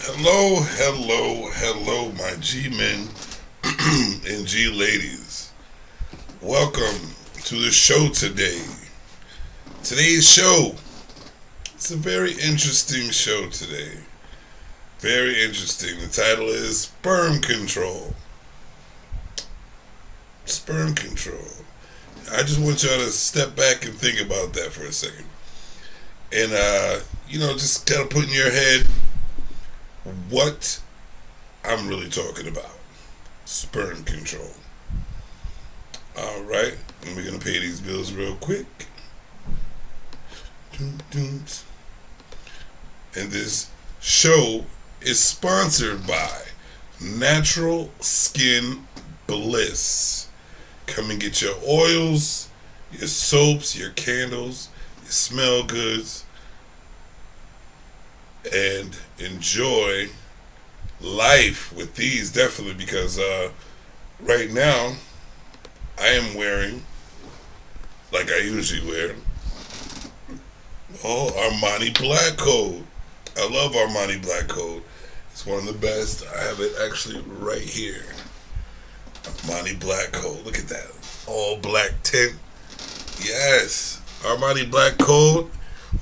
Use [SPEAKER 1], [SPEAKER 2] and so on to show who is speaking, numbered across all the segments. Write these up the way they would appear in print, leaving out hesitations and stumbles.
[SPEAKER 1] Hello, hello, hello, my G-men and G-ladies. Welcome to the show today. Today's show, it's a very interesting show today. Very interesting. The title is Sperm Control. Sperm Control. I just want y'all to step back and think about that for a second. And, just kind of put in your head what I'm really talking about. Sperm control. Alright, and we're going to pay these bills real quick. And this show is sponsored by Natural Skin Bliss. Come and get your oils, your soaps, your candles, your smell goods, and enjoy life with these, definitely, because right now I am wearing, like I usually wear, Armani Black Coat. I love Armani Black Coat. It's one of the best. I have it actually right here. Armani Black Coat. Look at that. All black tint. Yes. Armani Black Coat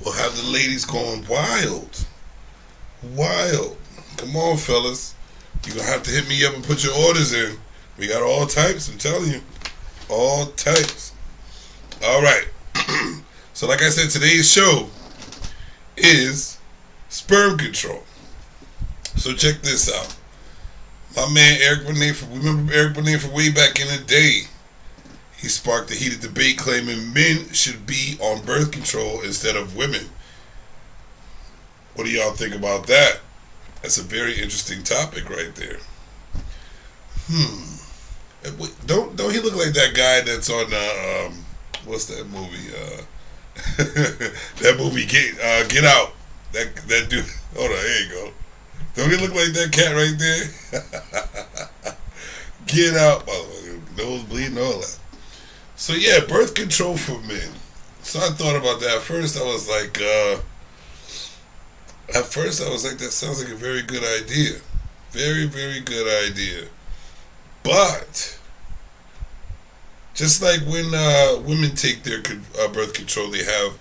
[SPEAKER 1] will have the ladies going wild. Wild. Come on, fellas. You're going to have to hit me up and put your orders in. We got all types, I'm telling you. All types. All right. So like I said, today's show is Sperm Control. So check this out. My man Eric Benet, remember Eric Benet from way back in the day? He sparked a heated debate claiming men should be on birth control instead of women. What do y'all think about that? That's a very interesting topic right there. Don't he look like that guy that's on what's that movie? That movie Get Out. That dude. Hold on, there you go. Don't he look like that cat right there? Get Out. Oh, nose bleeding, all that. So yeah, birth control for men. So I thought about that. At first I was like, that sounds like a very good idea. Very, very good idea. But just like when women take their birth control, they have,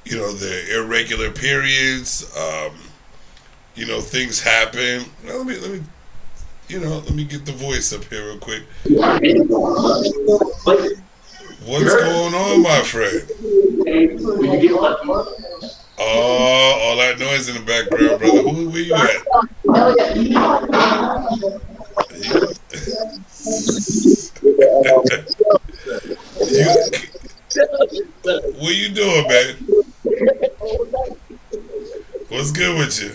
[SPEAKER 1] their irregular periods. Things happen. Now, let me get the voice up here real quick. What's going on, my friend? Oh, all that noise in the background, brother. Where you at? What you doing, man? What's good with you?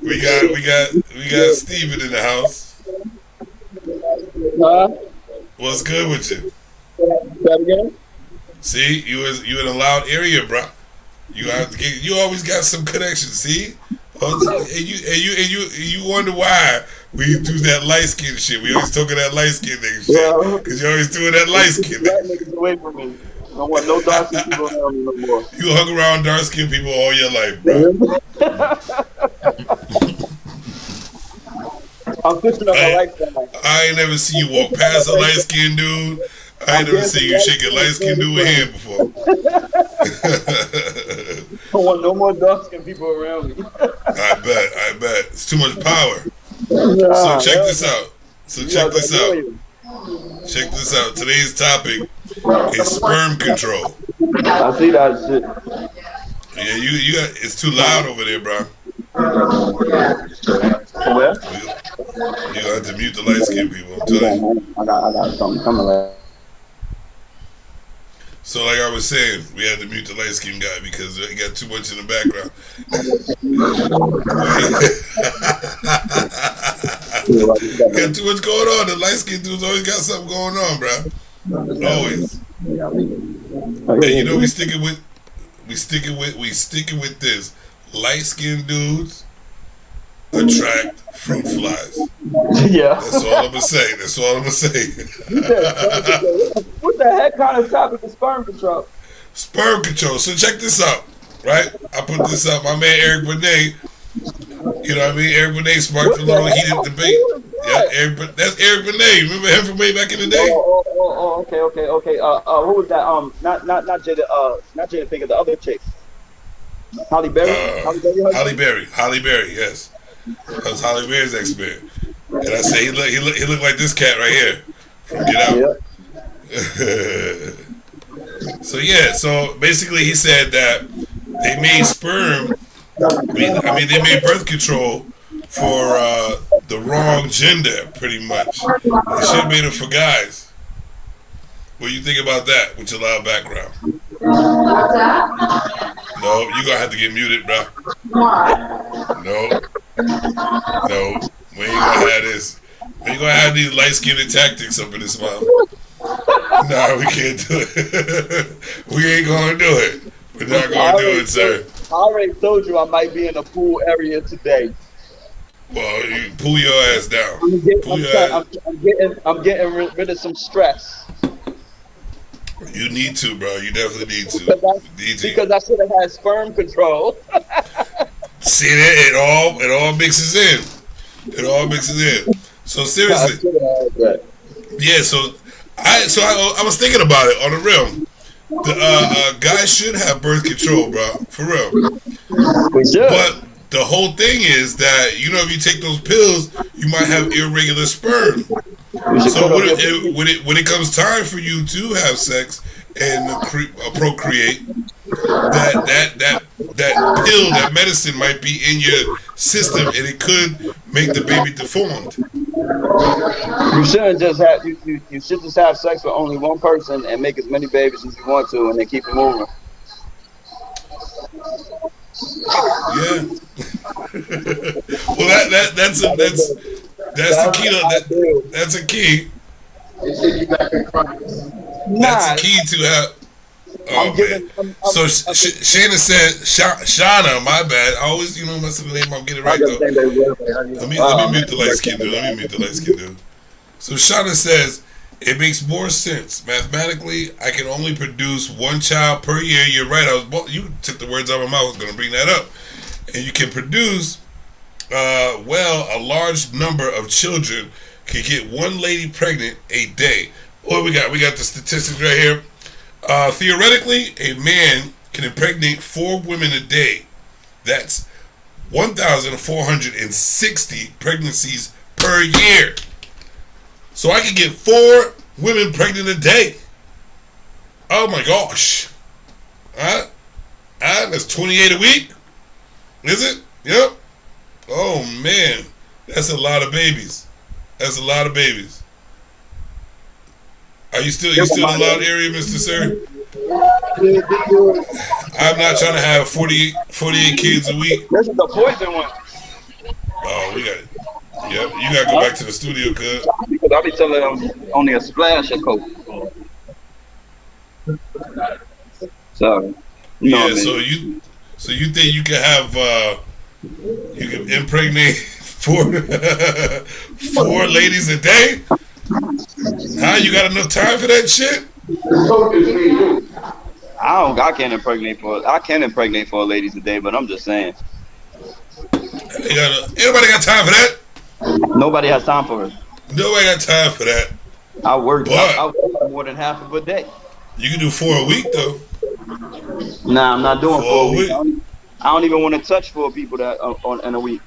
[SPEAKER 1] We got Steven in the house. What's good with you? See, you in a loud area, bro. You always got some connections. See, and you wonder why we do that light skin shit. We always talking that light skin nigga shit because you always doing that light skin.
[SPEAKER 2] That nigga's away from me. I don't want no dark skin people around me no more.
[SPEAKER 1] You hung around dark skin people all your life, bro.
[SPEAKER 2] I'm fixing up my lifestyle.
[SPEAKER 1] I ain't never seen you walk past a light skinned dude. I ain't never seen you shake a light skinned dude with hand before.
[SPEAKER 2] I don't want no more dark skin people around me.
[SPEAKER 1] I bet. It's too much power. So check this out. Check this out. Today's topic is sperm control.
[SPEAKER 2] I see that shit.
[SPEAKER 1] Yeah, you got it's too loud over there, bro.
[SPEAKER 2] Where?
[SPEAKER 1] You gonna have to mute the light skinned people, I'm telling you.
[SPEAKER 2] I got something coming.
[SPEAKER 1] So like I was saying, we had to mute the light skinned guy because he got too much in the background. Got too much going on. The light skinned dudes always got something going on, bro. Always. Hey, we sticking with this. Light skinned dudes attract fruit flies.
[SPEAKER 2] Yeah.
[SPEAKER 1] That's all I'm gonna say.
[SPEAKER 2] What the heck kind of topic is sperm control?
[SPEAKER 1] Sperm control. So check this out, right? I put this out. My man Eric Benet You know what I mean? Eric Benet sparked
[SPEAKER 2] What
[SPEAKER 1] a
[SPEAKER 2] the
[SPEAKER 1] little heated
[SPEAKER 2] hell?
[SPEAKER 1] debate.
[SPEAKER 2] Who is
[SPEAKER 1] Yeah,
[SPEAKER 2] that?
[SPEAKER 1] That's Eric Benet. Remember him from way back in the day?
[SPEAKER 2] Okay. Who was that? Not Jada. Not Jada Pinkett. The other chick, Holly Berry. Holly Berry husband.
[SPEAKER 1] Holly Berry, yes. That was Holly Berry's ex-man. And I say he looked like this cat right here from Get Out.
[SPEAKER 2] Yeah.
[SPEAKER 1] So yeah, so basically he said that they made sperm. I mean, they made birth control for the wrong gender, pretty much. They should have made it for guys. What do you think about that with your loud background? No, you gonna have to get muted, bro. No, no, we ain't gonna have this. We ain't gonna have these light-skinned tactics up in this mouth. Nah, we can't do it. We ain't gonna do it. We're not gonna do it, sir.
[SPEAKER 2] I already told you I might be in the pool area today.
[SPEAKER 1] Well, you pull your ass down.
[SPEAKER 2] I'm getting rid of some stress.
[SPEAKER 1] You need to, bro. You definitely need to.
[SPEAKER 2] Because I should have had sperm control.
[SPEAKER 1] See that? It all mixes in. It all mixes in. So seriously, yeah. So I was thinking about it on the real. The guys should have birth control, bro, for real.
[SPEAKER 2] We should.
[SPEAKER 1] But the whole thing is that if you take those pills, you might have irregular sperm. So when it comes time for you to have sex and procreate, that pill, that medicine might be in your system, and it could make the baby deformed.
[SPEAKER 2] You shouldn't just have you should just have sex with only one person and make as many babies as you want to, and then keep it moving.
[SPEAKER 1] Yeah. Well, that's the key. That's a key. That's a key to have. Oh man. So Shana said Shauna. My bad. I always mess up the name. I'll get it right though. Let me mute the light skin dude. So Shauna says it makes more sense mathematically. I can only produce one child per year. You're right. You took the words out of my mouth. I was going to bring that up. And you can produce a large number of children can get one lady pregnant a day. What we got? We got the statistics right here. Theoretically, a man can impregnate 4 women a day. That's 1,460 pregnancies per year. So I can get 4 women pregnant a day. Oh my gosh. That's 28 a week. Is it? Yep. Oh man. That's a lot of babies. Are you still in the loud area, Mr. Sir? I'm not trying to have 48 kids a week.
[SPEAKER 2] This is the poison one.
[SPEAKER 1] Oh, we got it. Yep, you gotta go back to the studio, cuz.
[SPEAKER 2] Because I'll be telling them only a splash of coke. So,
[SPEAKER 1] yeah. So you think you can have you can impregnate 4 ladies a day? Huh? You got enough time for that shit?
[SPEAKER 2] I can impregnate 4 ladies a day, but I'm just saying.
[SPEAKER 1] Anybody got time for that?
[SPEAKER 2] Nobody has time for it.
[SPEAKER 1] Nobody got time for that.
[SPEAKER 2] I work more than half of a day.
[SPEAKER 1] You can do 4 a week though.
[SPEAKER 2] Nah, I'm not doing 4 a week.
[SPEAKER 1] week.
[SPEAKER 2] I don't even want to touch 4 people that in a week.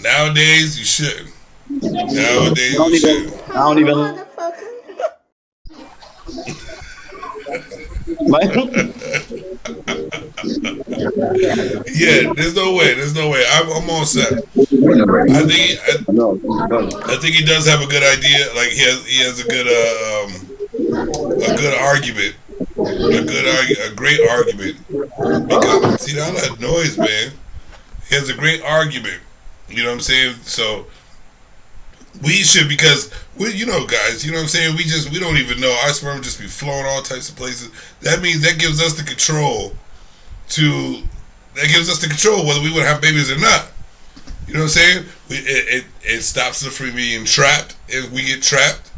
[SPEAKER 1] Nowadays you shouldn't. Nowadays you shouldn't.
[SPEAKER 2] I don't even.
[SPEAKER 1] Yeah, there's no way. I'm on set. I think he does have a good idea. Like he has a good argument, a great argument. Because see all that noise, man. He has a great argument. You know what I'm saying? So we should, because we, guys, you know what I'm saying? We don't even know. Our sperm just be flowing all types of places. That means that gives us the control whether we would have babies or not. You know what I'm saying? It stops us from being trapped if we get trapped.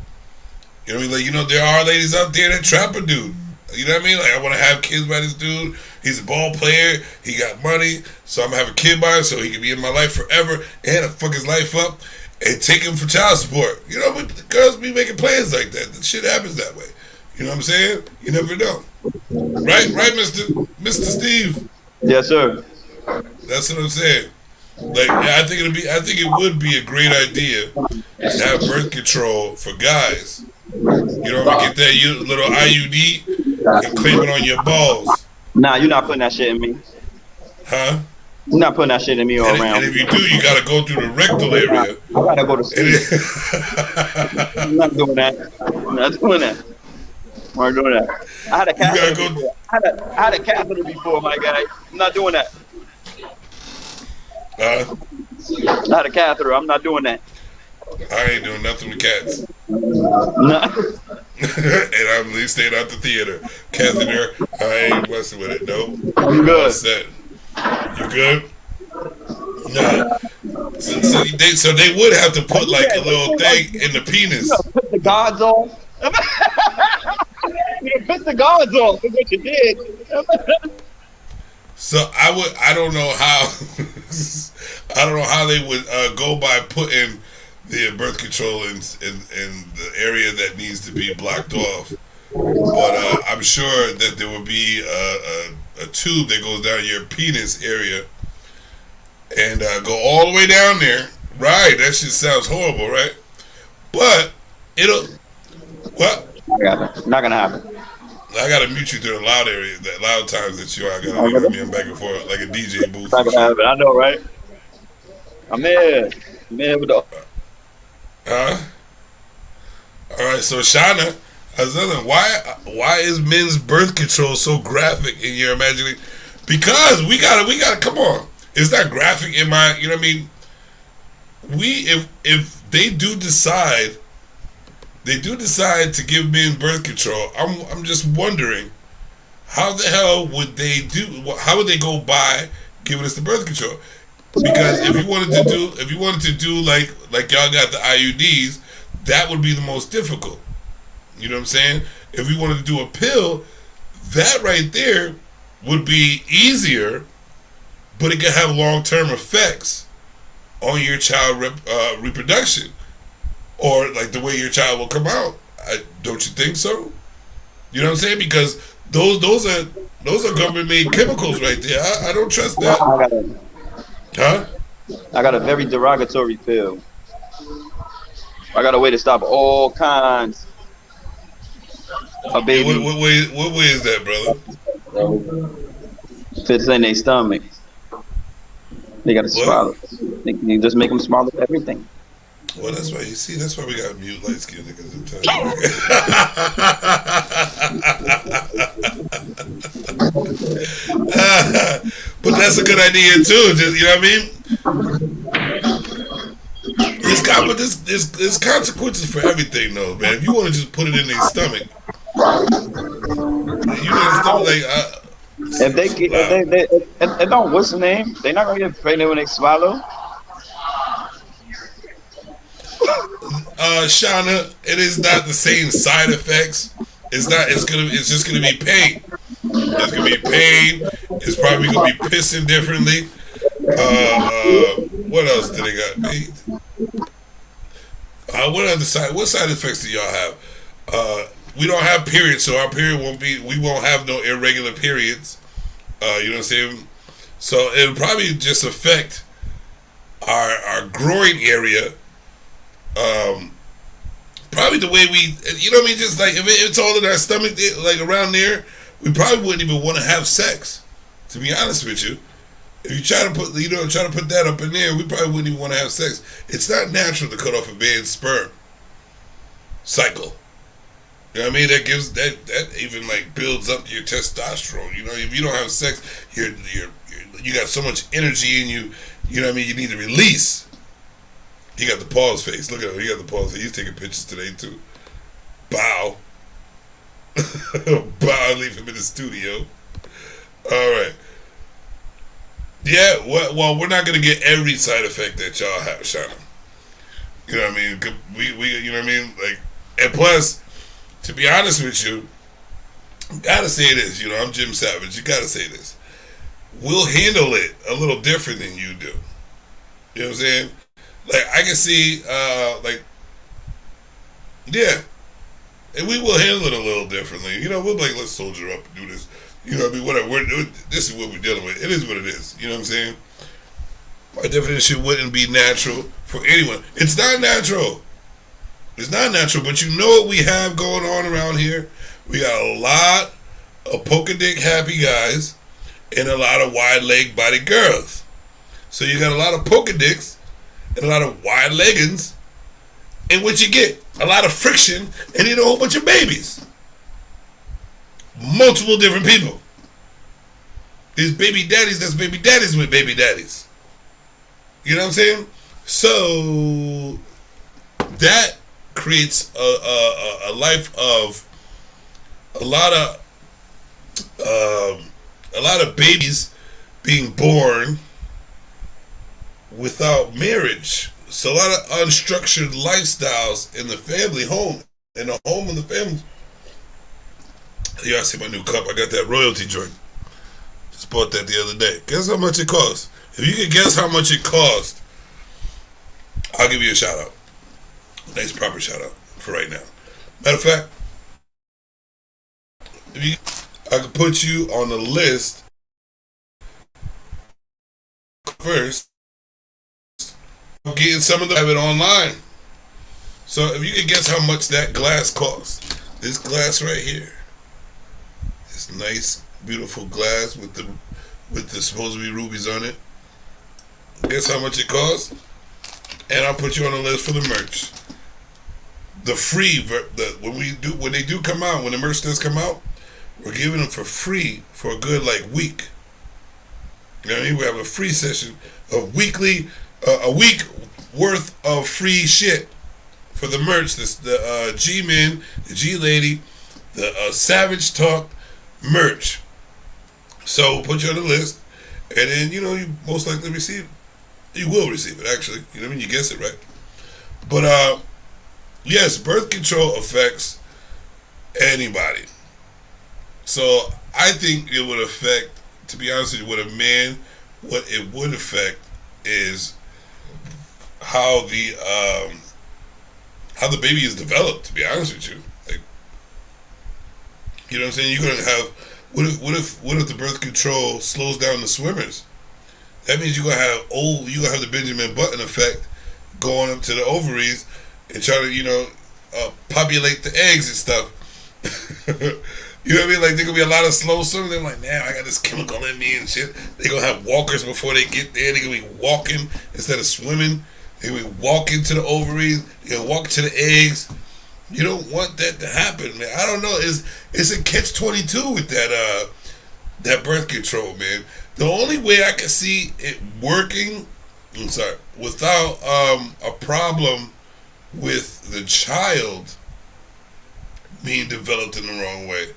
[SPEAKER 1] You know what I mean? Like, there are ladies out there that trap a dude. You know what I mean? Like, I want to have kids by this dude, He's a ball player. He got money, so I'm gonna have a kid by him, so he can be in my life forever, and I fuck his life up and take him for child support. You know, the girls be making plans like that. The shit happens that way. You know what I'm saying? You never know. Right, Mister Steve.
[SPEAKER 2] Yes, sir.
[SPEAKER 1] That's what I'm saying. Like, yeah, I think it would be a great idea to have birth control for guys. You know, get that little IUD and claim it on your balls.
[SPEAKER 2] Nah, you're not putting that shit in me.
[SPEAKER 1] Huh?
[SPEAKER 2] You're not putting that shit in me all around.
[SPEAKER 1] And if you do, you gotta go through the rectal area.
[SPEAKER 2] I gotta go to sleep. I'm not doing that. I'm not doing that. I'm not doing that. I had a catheter before. I had a catheter before, my guy. I'm not doing that. I had a catheter. I'm not doing that.
[SPEAKER 1] I ain't doing nothing with cats.
[SPEAKER 2] No.
[SPEAKER 1] And I'm at least staying out the theater. Catheter, I ain't messing with it. Nope.
[SPEAKER 2] You good?
[SPEAKER 1] Set. You good? No. So they would have to put like a little thing in the penis.
[SPEAKER 2] Put the guards on. You put the guards on. That's what you did.
[SPEAKER 1] So I don't know how they would go by putting the birth control in the area that needs to be blocked off, but I'm sure that there will be a tube that goes down your penis area and go all the way down there. Right, that shit sounds horrible, right? But it'll what?
[SPEAKER 2] Not gonna happen.
[SPEAKER 1] I gotta mute you through the loud area, that loud times that you are. I gotta be back and forth like a DJ booth.
[SPEAKER 2] Not gonna happen. I know, right? I'm here with the.
[SPEAKER 1] All right. So Shauna, has nothing. Why is men's birth control so graphic in your imagination? Because we gotta come on. It's not graphic in my. You know what I mean? If they do decide to give men birth control, I'm just wondering how the hell would they do? How would they go by giving us the birth control? Because if you wanted to do like y'all got the IUDs, that would be the most difficult. You know what I'm saying? If we wanted to do a pill, that right there would be easier, but it could have long-term effects on your child reproduction, or like the way your child will come out. Don't you think so? You know what I'm saying? Because those are government-made chemicals right there. I don't trust that. Huh?
[SPEAKER 2] I got a very derogatory pill. I got a way to stop all kinds of baby.
[SPEAKER 1] What way is that, brother?
[SPEAKER 2] Fits in their stomach. They got to swallow. They just make them swallow everything.
[SPEAKER 1] Well, that's why that's why we got mute light skinned niggas in town. But that's a good idea too. Just, you know what I mean? There's consequences for everything, though, man. If you want to just put it in their stomach, you know, stomach like.
[SPEAKER 2] If don't, what's the name? They're not gonna get pregnant when they swallow.
[SPEAKER 1] Shauna, it is not the same side effects. It's not. It's just gonna be pain. It's gonna be pain. It's probably gonna be pissing differently. What else do they got? What side effects do y'all have? We don't have periods, so our period won't be. We won't have no irregular periods. You know what I'm saying? So it'll probably just affect our groin area. Probably the way we, you know what I mean? Just like if it's all in our stomach, like around there, we probably wouldn't even want to have sex. To be honest with you, if you try to put that up in there, we probably wouldn't even want to have sex. It's not natural to cut off a man's sperm cycle. You know what I mean? That gives that even like builds up your testosterone. You know, if you don't have sex, you got so much energy in you. You know what I mean? You need to release. He got the pause face. Look at him. He got the pause face. He's taking pictures today too. Bow. Bow. Leave him in the studio. All right. Yeah. Well, we're not gonna get every side effect that y'all have, Shauna. You know what I mean? We you know what I mean? Like, and plus, to be honest with you, Gotta say this, I'm Jim Savage. You gotta say this. We'll handle it a little different than you do. You know what I'm saying? Like I can see, yeah, and we will handle it a little differently. We'll be like, let's soldier up and do this. Whatever. This is what we're dealing with. It is what it is. You know what I'm saying? My definition wouldn't be natural for anyone. It's not natural. It's not natural, but you know what we have going on around here? We got a lot of polka dick happy guys and a lot of wide leg bodied girls. So you got a lot of polka dicks and a lot of wide leggings. And what you get? A lot of friction and a whole bunch of babies. Multiple different people. There's baby daddies, that's baby daddies with baby daddies. You know what I'm saying? So that creates a life of a lot of babies being born without marriage. So a lot of unstructured lifestyles in the family home, in the home of the family. Y'all see my new cup? I got that royalty joint. Just bought that the other day. Guess how much it cost? If you can guess how much it cost, I'll give you a shout out. A nice proper shout out for right now. Matter of fact, I could put you on the list first. I'm getting some of it online. So if you can guess how much that glass costs, this glass right here, this nice, beautiful glass with the supposed to be rubies on it. Guess how much it costs? And I'll put you on the list for the merch. The free, when they do come out, when the merch does come out, we're giving them for free for a good week. You know what I mean? We have a free session of a week worth of free shit for the merch. The G-Men, the G-Lady, the Savage Talk merch. So we'll put you on the list, and then you most likely receive it. You will receive it, actually. You know what I mean? You guess it right. But yes, birth control affects anybody. So I think it would affect, to be honest with you, with a man, what it would affect is how the baby is developed. To be honest with you, you know what I'm saying? You're gonna have what if the birth control slows down the swimmers? That means you're gonna have the Benjamin Button effect going up to the ovaries and trying to populate the eggs and stuff. You know what I mean? Like, there gonna be a lot of slow swimming. They're like, now I got this chemical in me and shit. They're gonna have walkers before they get there. They're gonna be walking instead of swimming. They're gonna be walking to the ovaries. They're gonna walk to the eggs. You don't want that to happen, man. I don't know. It's a catch-22 with that birth control, man. The only way I can see it working, without a problem with the child being developed in the wrong way,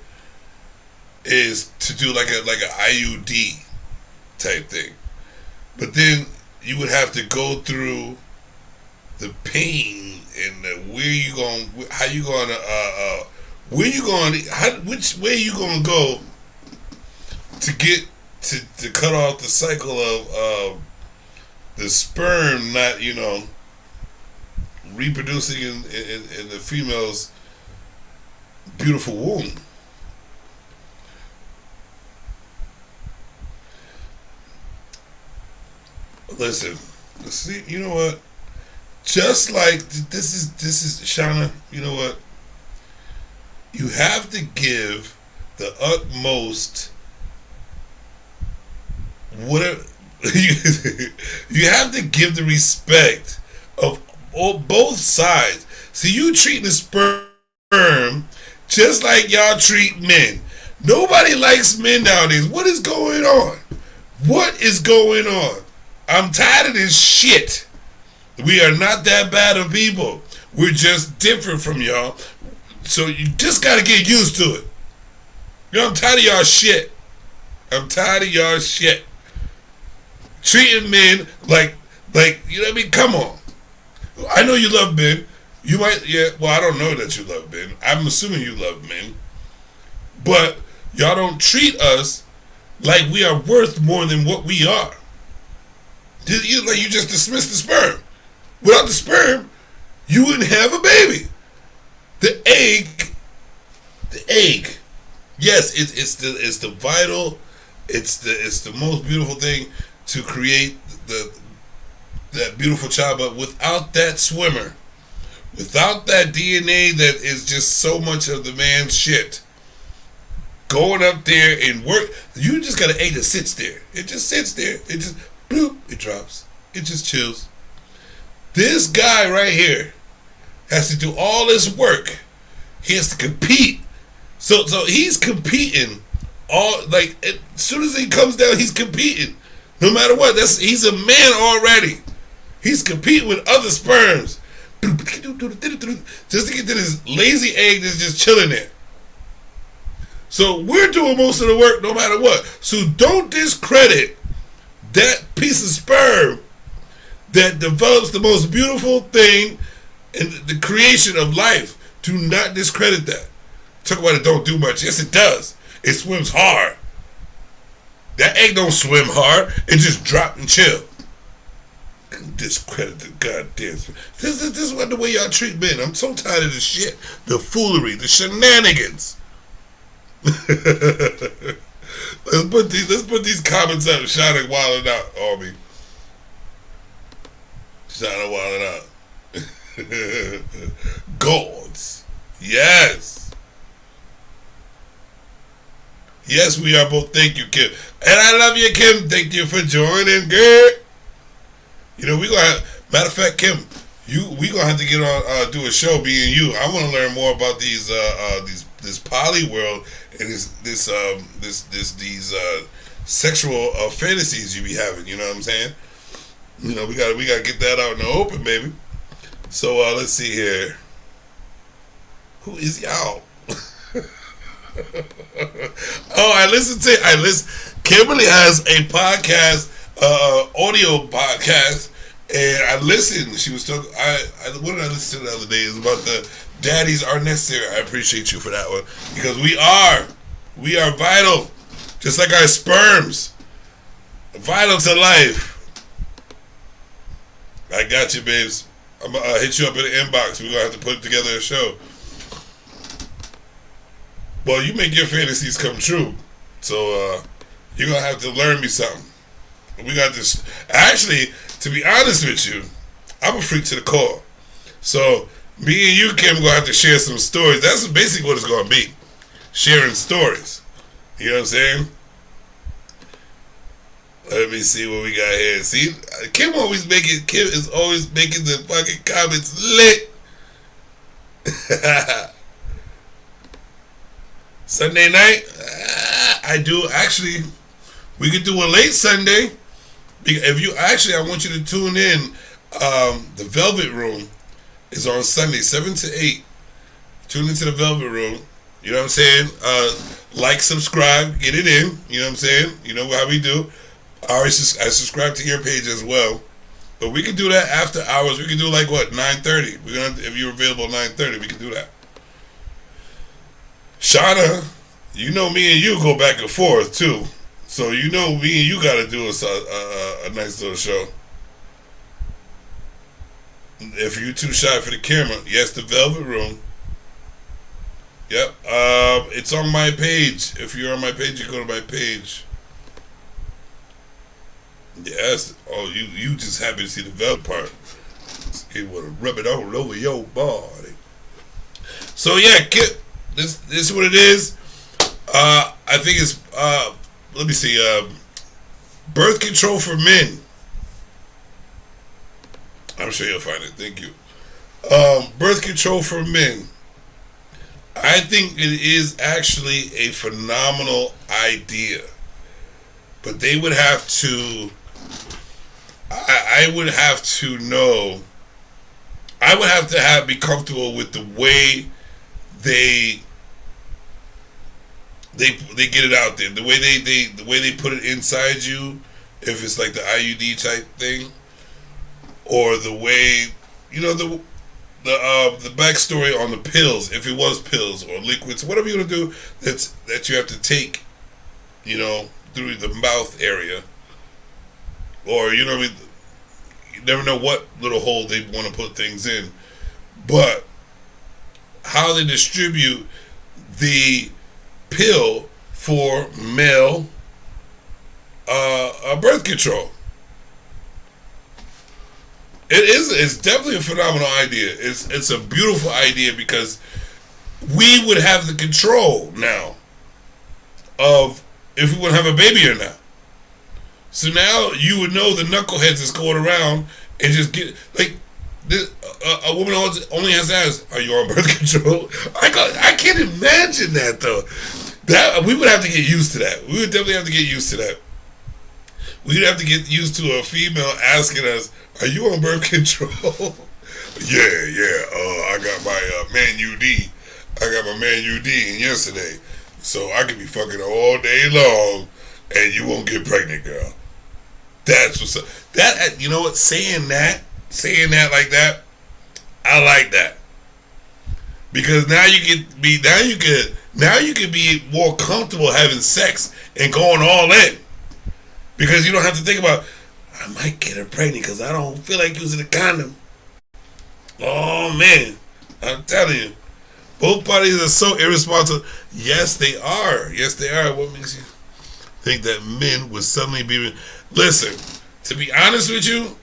[SPEAKER 1] is to do like an IUD type thing. But then you would have to go through the pain and which way you gonna go to get to cut off the cycle of the sperm not reproducing in the female's beautiful womb. Listen, see, you know what? Just like this is Shauna. You know what? You have to give the utmost. Whatever you have to give the respect of both sides. See, you treat the sperm just like y'all treat men. Nobody likes men nowadays. What is going on? What is going on? I'm tired of this shit. We are not that bad of people. We're just different from y'all. So you just gotta get used to it. I'm tired of y'all shit. I'm tired of y'all shit. Treating men like you know what I mean? Come on. I know you love men. You might, well, I don't know that you love men. I'm assuming you love men. But y'all don't treat us like we are worth more than what we are. You just dismissed the sperm. Without the sperm, you wouldn't have a baby. The egg. Yes, it's the vital. It's the most beautiful thing to create that beautiful child. But without that swimmer, without that DNA that is just so much of the man's shit, going up there and work, you just got an egg that sits there. It just sits there. It just bloop, it drops. It just chills. This guy right here has to do all this work. He has to compete. So he's competing as soon as he comes down, he's competing. No matter what, he's a man already. He's competing with other sperms. Just to get to this lazy egg that's just chilling there. So we're doing most of the work no matter what. So don't discredit that piece of sperm that develops the most beautiful thing in the creation of life. Do not discredit that. Talk about it don't do much. Yes, it does. It swims hard. That egg don't swim hard. It just drop and chill. Discredit the goddamn. This is what the way y'all treat men. I'm so tired of this shit. The foolery, the shenanigans. Let's put these comments up. Shouting wilding out on me. Shouting wilding out. Gods. Yes. Yes, we are both. Thank you, Kim. And I love you, Kim. Thank you for joining, girl. You know, we gonna have, matter of fact, Kim, we gonna have to get on do a show, me and you. I want to learn more about these this poly world and these sexual fantasies you be having. You know what I'm saying? You know, we gotta get that out in the open, baby. So let's see here. Who is y'all? Oh, I listen. Kimberly has a podcast, audio podcast, and I listened. She was talking. What did I listen to the other day? It was about the daddies are necessary. I appreciate you for that one because we are vital, just like our sperms, vital to life. I got you, babes. I'm gonna hit you up in the inbox. We're gonna have to put together a show. Well, you make your fantasies come true. So, you're going to have to learn me something. We got this. Actually, to be honest with you, I'm a freak to the core. So, me and you, Kim, going to have to share some stories. That's basically what it's going to be. Sharing stories. You know what I'm saying? Let me see what we got here. See, Kim is always making the fucking comments lit. Sunday night, I do actually. We could do a late Sunday. If you actually, I want you to tune in. The Velvet Room is on Sunday, 7 to 8. Tune into the Velvet Room. You know what I'm saying? Like, subscribe, get it in. You know what I'm saying? You know how we do. I subscribe to your page as well. But we can do that after hours. We can do 9:30. If you're available at 9:30, we can do that. Shauna, you know me and you go back and forth too, so you know me and you got to do a nice little show. If you too shy for the camera, yes, the Velvet Room. Yep, it's on my page. If you're on my page, you go to my page. Yes. Oh, you just happy to see the Velvet part. You want to rub it all over your body. So yeah, Kit. This is what it is. I think it's let me see. Birth control for men. I'm sure you'll find it. Thank you. Birth control for men. I think it is actually a phenomenal idea, but they would have to. I would have to know. I would have to be comfortable with the way they get it out there, the way they put it inside you, if it's like the IUD type thing, or the way the backstory on the pills, if it was pills or liquids, whatever you're gonna do, that you have to take, through the mouth area, or you never know what little hole they want to put things in, but how they distribute the pill for male birth control. It's definitely a phenomenal idea. It's a beautiful idea because we would have the control now of if we want to have a baby or not. So now you would know the knuckleheads that's going around and just get like this, a woman only has to ask, "Are you on birth control?" I can't imagine that though. That we would have to get used to that. We would definitely have to get used to that. We'd have to get used to a female asking us, "Are you on birth control?" Yeah. I got my man UD. I got my man UD in yesterday, so I could be fucking all day long, and you won't get pregnant, girl. That's what's up. That you know what? Saying that like that, I like that because now you can be more comfortable having sex and going all in. Because you don't have to think about, I might get her pregnant because I don't feel like using a condom. Oh, man. I'm telling you. Both parties are so irresponsible. Yes, they are. What makes you think that men would suddenly be... Listen, to be honest with you,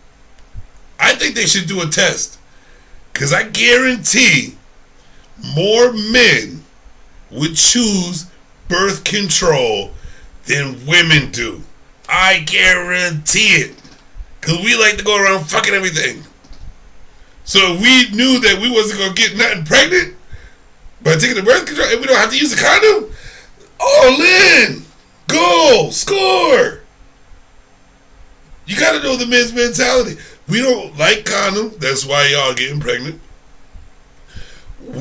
[SPEAKER 1] I think they should do a test. Because I guarantee more men would choose birth control than women do. I guarantee it. Because we like to go around fucking everything. So if we knew that we wasn't going to get nothing pregnant by taking the birth control and we don't have to use a condom, all in. Goal. Score. You got to know the men's mentality. We don't like condoms. That's why y'all getting pregnant.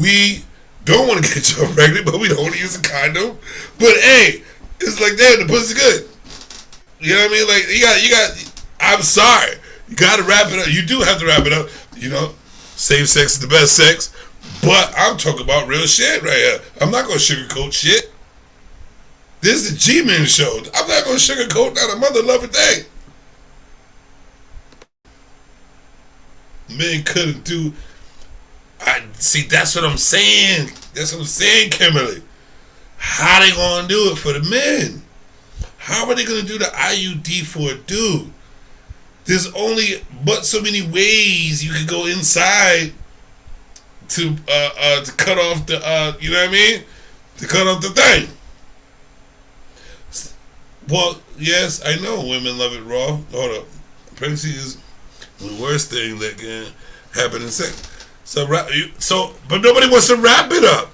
[SPEAKER 1] We don't want to get y'all pregnant, but we don't want to use a condom. But hey, it's like that. The pussy's good. You know what I mean? Like you got. I'm sorry. You got to wrap it up. You do have to wrap it up. Safe sex is the best sex. But I'm talking about real shit right here. I'm not gonna sugarcoat shit. This is a G-Men show. I'm not gonna sugarcoat not a mother loving thing. Men couldn't do. See. That's what I'm saying. Kimberly. How they gonna do it for the men? How are they going to do the IUD for a dude? There's only but so many ways you can go inside to cut off the, you know what I mean? To cut off the thing. Well, yes, I know women love it raw. Hold up. Pregnancy is the worst thing that can happen in sex. But nobody wants to wrap it up.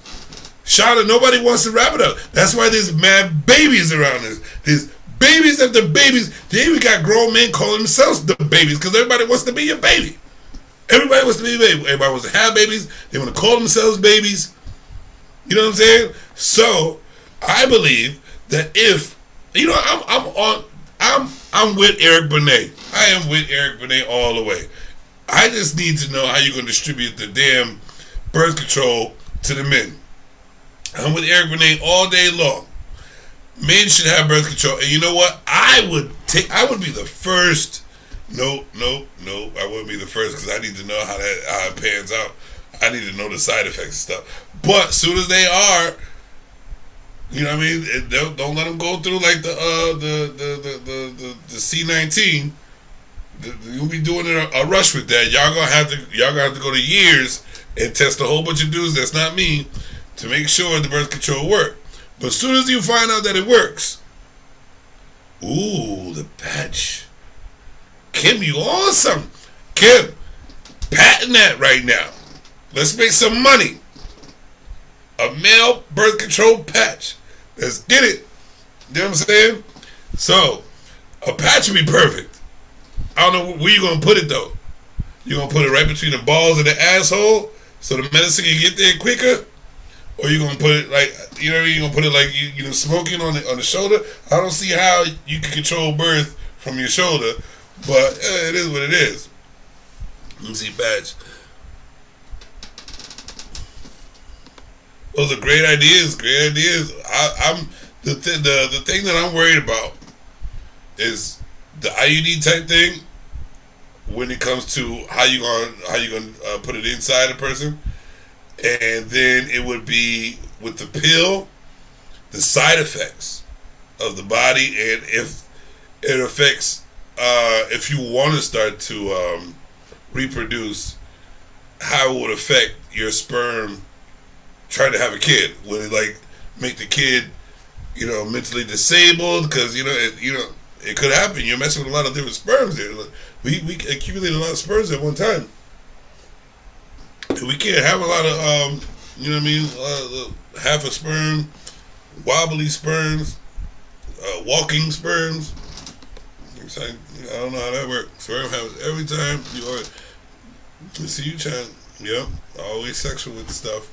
[SPEAKER 1] Shawna, nobody wants to wrap it up. That's why there's mad babies around us. There's babies after babies. They even got grown men calling themselves the babies because everybody wants to be your baby. Everybody wants to be a baby. Everybody wants to have babies. They want to call themselves babies. You know what I'm saying? So I believe that if I'm with Eric Benet. I am with Eric Benet all the way. I just need to know how you're going to distribute the damn birth control to the men. I'm with Eric Benet all day long. Men should have birth control. And you know what? I would be the first. Nope. I wouldn't be the first because I need to know how it pans out. I need to know the side effects and stuff. But as soon as they are, you know what I mean? Don't let them go through like the C19. You'll be doing a rush with that. Y'all gonna have to go to years and test a whole bunch of dudes that's not me to make sure the birth control works. But as soon as you find out that it works, ooh, the patch. Kim, you on something. Kim, patent that right now. Let's make some money. A male birth control patch. Let's get it. You know what I'm saying? So, a patch would be perfect. I don't know where you're going to put it, though. You're going to put it right between the balls and the asshole so the medicine can get there quicker? Or you're going to put it like, you know what I mean? You're going to put it like, smoking on the shoulder? I don't see how you can control birth from your shoulder, but it is what it is. Let me see, patch. Those are great ideas. Great ideas. I'm the thing that I'm worried about is the IUD type thing when it comes to how you gonna put it inside a person, and then it would be with the pill, the side effects of the body, and if it affects if you want to start to reproduce, how it would affect your sperm trying to have a kid. Would it like make the kid, mentally disabled? Because it could happen. You're messing with a lot of different sperms there. We accumulate a lot of sperms at one time. We can't have a lot of half a sperm, wobbly sperms, walking sperms. I'm saying, I don't know how that works. Sperm happens every time you are. You see you trying. Yep, always sexual with stuff.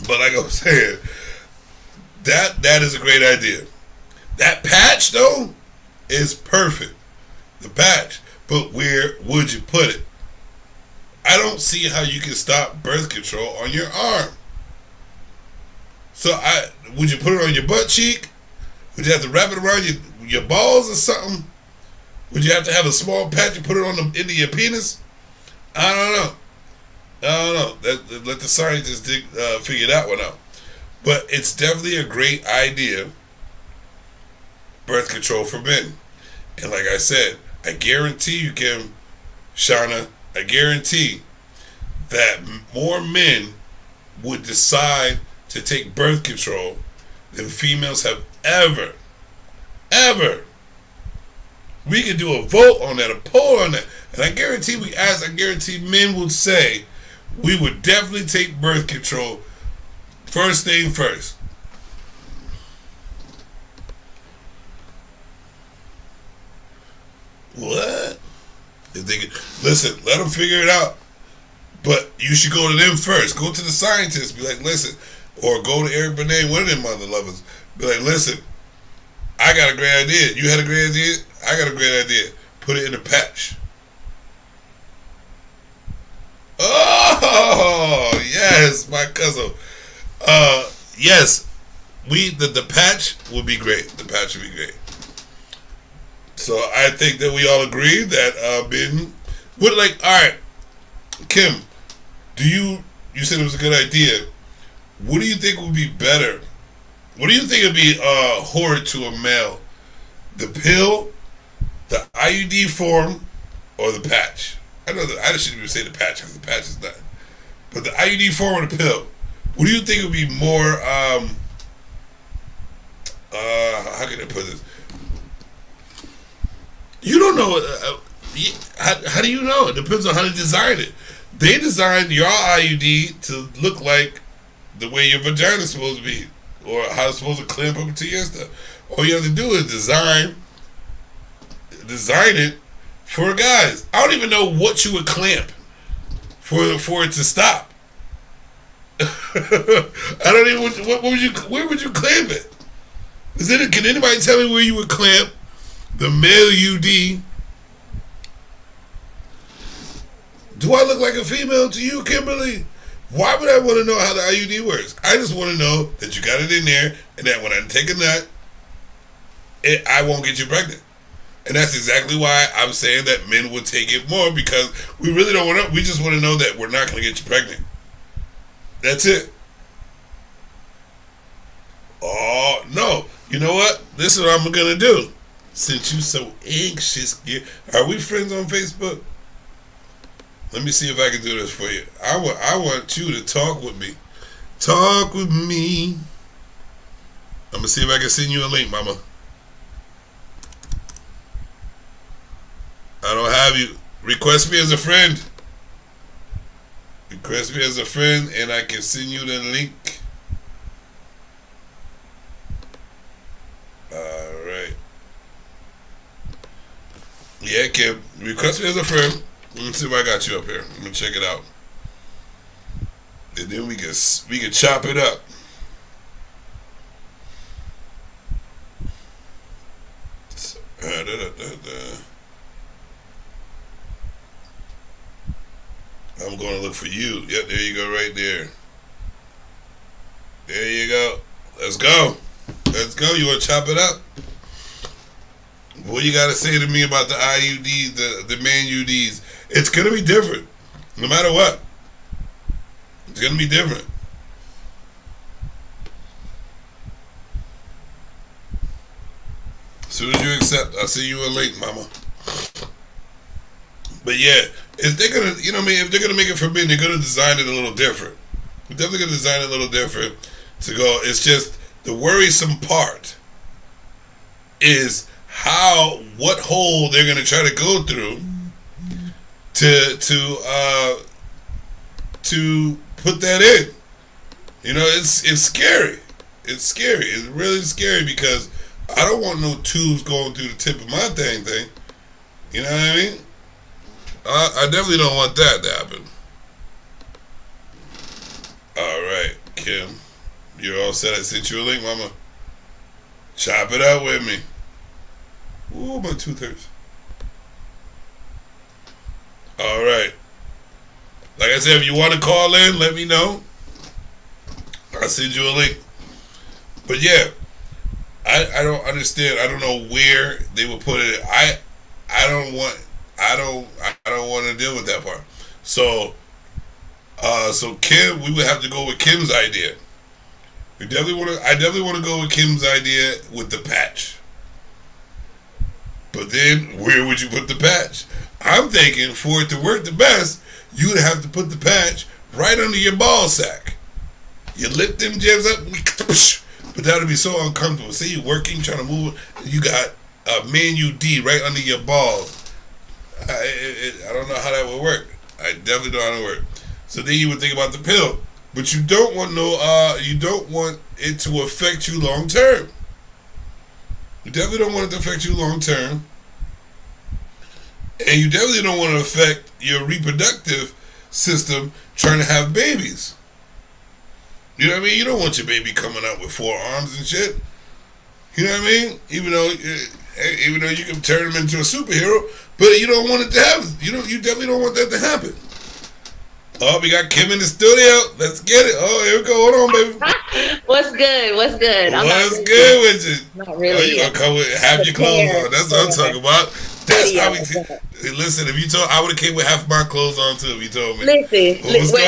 [SPEAKER 1] But like I was saying, that is a great idea. That patch though is perfect. The patch, but where would you put it? I don't see how you can stop birth control on your arm. So would you put it on your butt cheek? Would you have to wrap it around your balls or something? Would you have to have a small patch and put it on the into your penis? I don't know. Let the scientists figure that one out. But it's definitely a great idea. Birth control for men, and like I said, I guarantee you, Kim, Shauna, I guarantee that more men would decide to take birth control than females have ever. We could do a vote on that, a poll on that, and I guarantee men would say we would definitely take birth control. First thing first. What? If they could, listen, let them figure it out. But you should go to them first. Go to the scientists. Be like, listen. Or go to Eric Benet, one of them mother lovers. Be like, listen, I got a great idea. You had a great idea? I got a great idea. Put it in a patch. Oh, yes, my cousin. Yes, the patch would be great. The patch would be great. So I think that we all agree that Ben would like. All right, Kim, you said it was a good idea. What do you think would be better? What do you think would be horrid to a male? The pill, the IUD form, or the patch? I know that I shouldn't even say the patch because the patch is not. But the IUD form or the pill? What do you think would be more? How can I put this? You don't know. How do you know? It depends on how they designed it. They designed your IUD to look like the way your vagina is supposed to be, or how it's supposed to clamp up to your stuff. All you have to do is design it for guys. I don't even know what you would clamp for it to stop. I don't even. Where would you clamp it? Can anybody tell me where you would clamp the male UD? Do I look like a female to you, Kimberly? Why would I want to know how the IUD works? I just want to know that you got it in there, and that when I take a nut, I won't get you pregnant. And that's exactly why I'm saying that men would take it more, because we really don't want to. We just want to know that we're not going to get you pregnant. That's it. Oh no! You know what? This is what I'm going to do. Since you so anxious, are we friends on Facebook? Let me see if I can do this for you. I want you to talk with me. Talk with me. I'm going to see if I can send you a link, mama. I don't have you. Request me as a friend. Request me as a friend and I can send you the link. Alright. Yeah, Kim. Request me as a friend. Let me see if I got you up here. Let me check it out. And then we can chop it up. I'm going to look for you. Yep, there you go right there. There you go. Let's go. Let's go. You want to chop it up? What you got to say to me about the IUDs, the man UDs? It's going to be different. No matter what. It's going to be different. As soon as you accept, I'll see you in late, mama. But yeah, if they're going to, you know what I mean? If they're going to make it forbidden, they're going to design it a little different. We're definitely going to design it a little different to go. It's just the worrisome part is what hole they're going to try to go through to put that in. You know, it's scary. It's scary. It's really scary because I don't want no tubes going through the tip of my thing. You know what I mean? I definitely don't want that to happen. All right, Kim. You're all set. I sent you a link, mama. Chop it up with me. Ooh, my tooth hurts. All right. Like I said, if you want to call in, let me know. I'll send you a link. But yeah, I don't understand. I don't know where they will put it. I don't want to deal with that part. So Kim, we would have to go with Kim's idea. I definitely want to go with Kim's idea with the patch. But then, where would you put the patch? I'm thinking for it to work the best, you would have to put the patch right under your ball sack. You lift them jabs up, but that would be so uncomfortable. Say you're working, trying to move, you got a man UD right under your balls. I don't know how that would work. I definitely don't know how it would work. So then you would think about the pill. But you don't want you don't want it to affect you long term. You definitely don't want it to affect you long term. And you definitely don't want to affect your reproductive system trying to have babies. You know what I mean? You don't want your baby coming out with 4 arms and shit. You know what I mean? Even though you can turn him into a superhero, but you don't want it to happen. You definitely don't want that to happen. Oh, we got Kim in the studio. Let's get it. Oh, here we go. Hold on, baby.
[SPEAKER 3] What's good? What's good?
[SPEAKER 1] What's good with you?
[SPEAKER 3] Not really.
[SPEAKER 1] Oh, you gonna come with half your clothes on? That's what I'm talking about. That's how we. Listen, if you told, I would have came with half my clothes on too. If you told me.
[SPEAKER 3] Listen,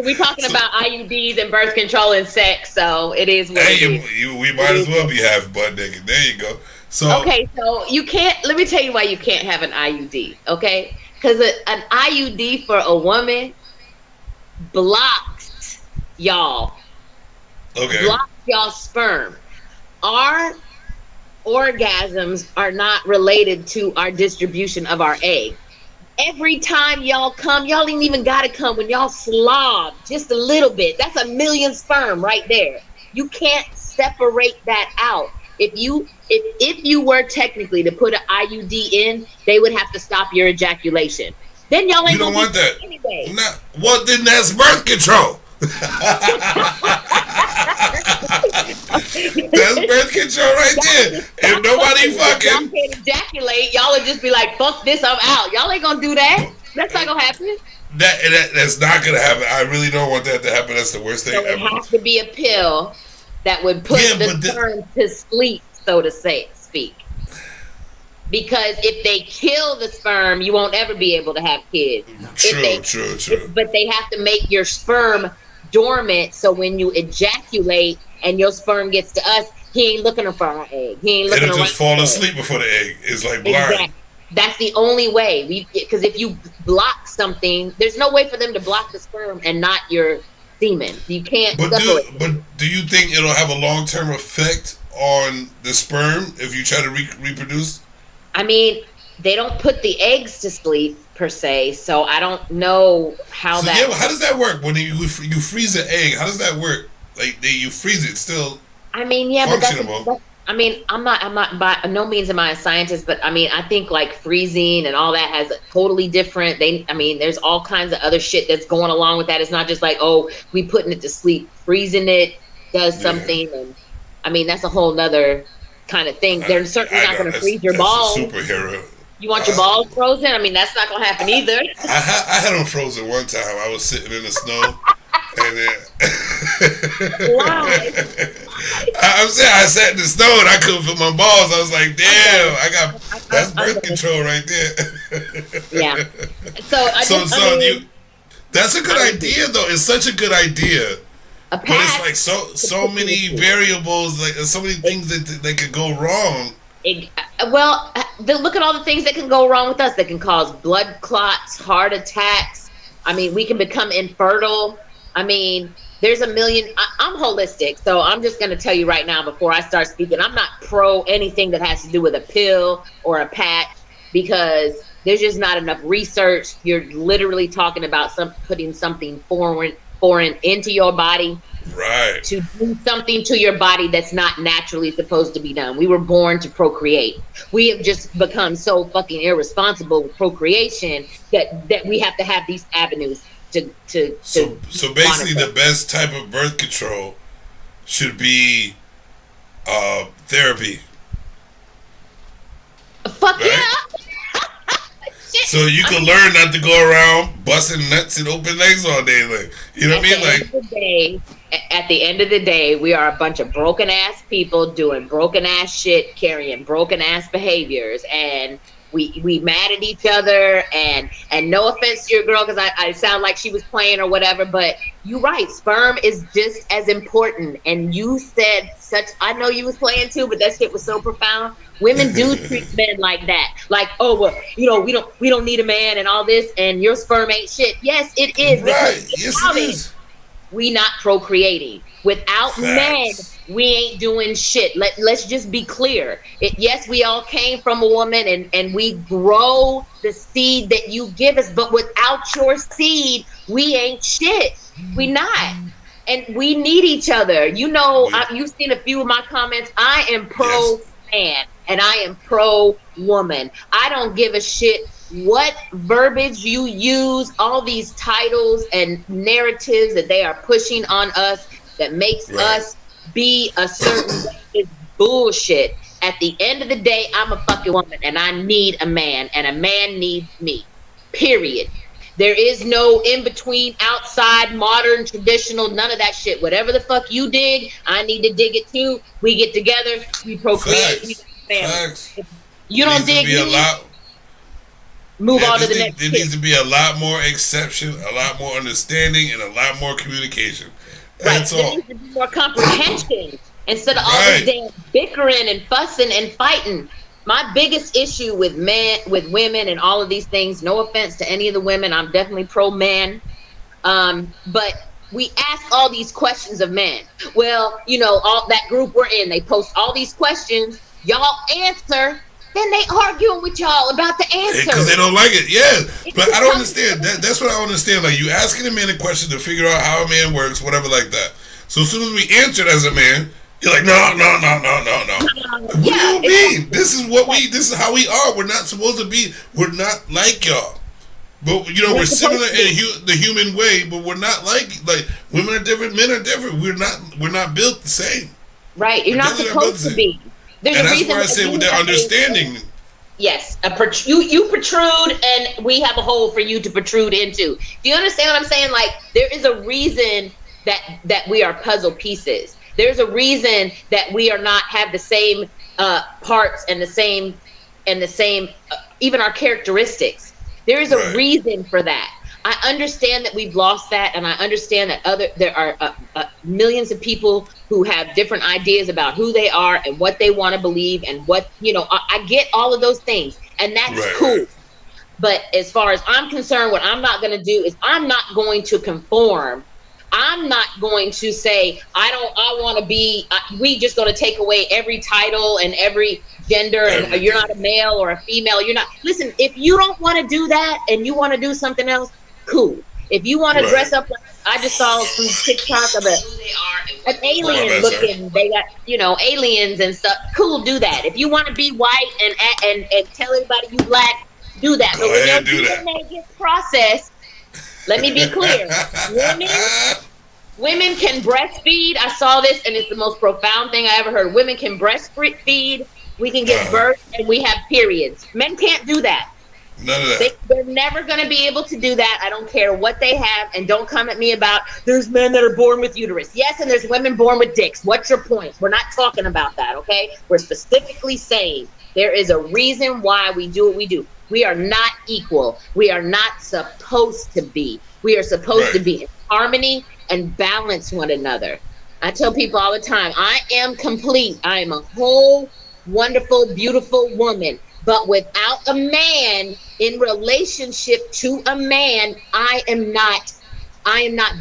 [SPEAKER 3] we're talking about IUDs and birth control and sex, so it is what it is.
[SPEAKER 1] We might as well be half butt naked. There you go. So
[SPEAKER 3] okay, so you can't. Let me tell you why you can't have an IUD. Okay. Because an IUD for a woman blocks y'all.
[SPEAKER 1] Okay.
[SPEAKER 3] Blocks y'all sperm. Our orgasms are not related to our distribution of our egg. Every time y'all come, y'all ain't even got to come. When y'all slob just a little bit, that's 1 million sperm right there. You can't separate that out. If you were technically to put an IUD in, they would have to stop your ejaculation. Then y'all ain't
[SPEAKER 1] you don't want that
[SPEAKER 3] anyway.
[SPEAKER 1] Well, then that's birth control. That's birth control right there. If nobody fucking
[SPEAKER 3] y'all can't ejaculate, y'all would just be like, "Fuck this, I'm out." Y'all ain't gonna do that. That's not gonna happen.
[SPEAKER 1] That's not gonna happen. I really don't want that to happen. That's the worst thing
[SPEAKER 3] so
[SPEAKER 1] ever.
[SPEAKER 3] It has to be a pill that would put the sperm to sleep, so to speak. Because if they kill the sperm, you won't ever be able to have kids.
[SPEAKER 1] True.
[SPEAKER 3] But they have to make your sperm dormant, so when you ejaculate and your sperm gets to us, he ain't looking for our egg. He ain't looking.
[SPEAKER 1] It'll just fall asleep before the egg. It's like blind.
[SPEAKER 3] Exactly. That's the only way. Because if you block something, there's no way for them to block the sperm and not your semen. You can't separate.
[SPEAKER 1] But do you think it'll have a long-term effect on the sperm if you try to reproduce?
[SPEAKER 3] I mean, they don't put the eggs to sleep per se, so I don't know how that.
[SPEAKER 1] Yeah, how does that work when you freeze an egg? How does that work? Like you freeze it still.
[SPEAKER 3] I mean, yeah,
[SPEAKER 1] functionable.
[SPEAKER 3] but I mean, I'm not by no means am I a scientist, but I mean, I think like freezing and all that has a totally different. There's all kinds of other shit that's going along with that. It's not just like, oh, we putting it to sleep. Freezing it does something, and I mean that's a whole nother kind of thing. They're certainly not going to freeze your balls.
[SPEAKER 1] Superhero.
[SPEAKER 3] You want your balls frozen? I mean, that's not going to happen either.
[SPEAKER 1] I had them frozen one time. I was sitting in the snow,
[SPEAKER 3] Why?
[SPEAKER 1] I'm saying I sat in the snow and I couldn't feel my balls. I was like, damn, that's birth control right there.
[SPEAKER 3] Yeah. So
[SPEAKER 1] that's a good idea though. It's such a good idea. But it's like so many variables, like so many things that could go wrong.
[SPEAKER 3] Look at all the things that can go wrong with us. That can cause blood clots, heart attacks. I mean, we can become infertile. I mean, there's a million. I'm holistic, so I'm just going to tell you right now before I start speaking, I'm not pro anything that has to do with a pill or a patch, because there's just not enough research. You're literally talking about putting something foreign into your body,
[SPEAKER 1] right,
[SPEAKER 3] to do something to your body that's not naturally supposed to be done. We were born to procreate. We have just become so fucking irresponsible with procreation that we have to have these avenues to
[SPEAKER 1] so basically monitor. The best type of birth control should be therapy.
[SPEAKER 3] Fuck right? Yeah.
[SPEAKER 1] So you can learn not to go around busting nuts and open legs all day, like, you know what I mean?
[SPEAKER 3] At the end of the day, we are a bunch of broken ass people doing broken ass shit, carrying broken ass behaviors, and we mad at each other. And no offense to your girl, because I sound like she was playing or whatever, but you're right. Sperm is just as important. And you said I know you was playing too, but that shit was so profound. Women do treat men like that. Like, oh, well, we don't need a man and all this, and your sperm ain't shit. Yes, it is.
[SPEAKER 1] Right. Yes, it is.
[SPEAKER 3] We not procreating. Without men, we ain't doing shit. Let's just be clear. Yes, we all came from a woman, and we grow the seed that you give us, but without your seed, we ain't shit. We not. And we need each other. You've seen a few of my comments. I am pro-man, and I am pro-woman. I don't give a shit what verbiage you use, all these titles and narratives that they are pushing on us that makes us be a certain way is bullshit. At the end of the day, I'm a fucking woman, and I need a man, and a man needs me. Period. There is no in-between, outside, modern, traditional, none of that shit. Whatever the fuck you dig, I need to dig it too. We get together, we procreate, we family. If you don't dig me, move on to the next.
[SPEAKER 1] There needs to be a lot more exception, a lot more understanding, and a lot more communication. That's all. There
[SPEAKER 3] needs to be more comprehension instead of all this damn bickering and fussing and fighting. My biggest issue with women, and all of these things, no offense to any of the women, I'm definitely pro-man, but we ask all these questions of men. Well, all that group we're in, they post all these questions, y'all answer, then they arguing with y'all about the answer.
[SPEAKER 1] Because they don't like it, But I don't understand. That's what I don't understand. Like, you asking a man a question to figure out how a man works, whatever like that. So as soon as we answered as a man, you're like, no. What do you mean? This is how we are. We're not supposed to be. We're not like y'all. But we're similar in the human way, but we're not like women are different, men are different. We're not built the same.
[SPEAKER 3] Right. You're not supposed to be.
[SPEAKER 1] There's and that's why I say with their understanding.
[SPEAKER 3] Yes, you protrude, and we have a hole for you to protrude into. Do you understand what I'm saying? Like, there is a reason that we are puzzle pieces. There's a reason that we are not have the same parts and the same even our characteristics. There is a reason for that. I understand that we've lost that, and I understand that there are millions of people who have different ideas about who they are and what they want to believe, and what I get all of those things, and that's cool. But as far as I'm concerned, what I'm not going to do is I'm not going to conform. I'm not going to say I want to be. We just going to take away every title and every gender, and you're not a male or a female. You're not. Listen, if you don't want to do that and you want to do something else, cool. If you want to dress up, like I just saw some TikTok of an alien looking. They got aliens and stuff. Cool, do that. If you want to be white and tell everybody you black, do that. But when your DNA gets processed, let me be clear. Women can breastfeed. I saw this, and it's the most profound thing I ever heard. Women can breastfeed. We can give birth, and we have periods. Men can't do that.
[SPEAKER 1] None of that.
[SPEAKER 3] They're never going to be able to do that. I don't care what they have. And don't come at me about there's men that are born with uterus. Yes, and there's women born with dicks. What's your point? We're not talking about that, okay? We're specifically saying there is a reason why we do what we do. We are not equal. We are not supposed to be. We are supposed to be in harmony and balance one another. I tell people all the time, I am complete. I am a whole, wonderful, beautiful woman. But without a man in relationship to a man, I am not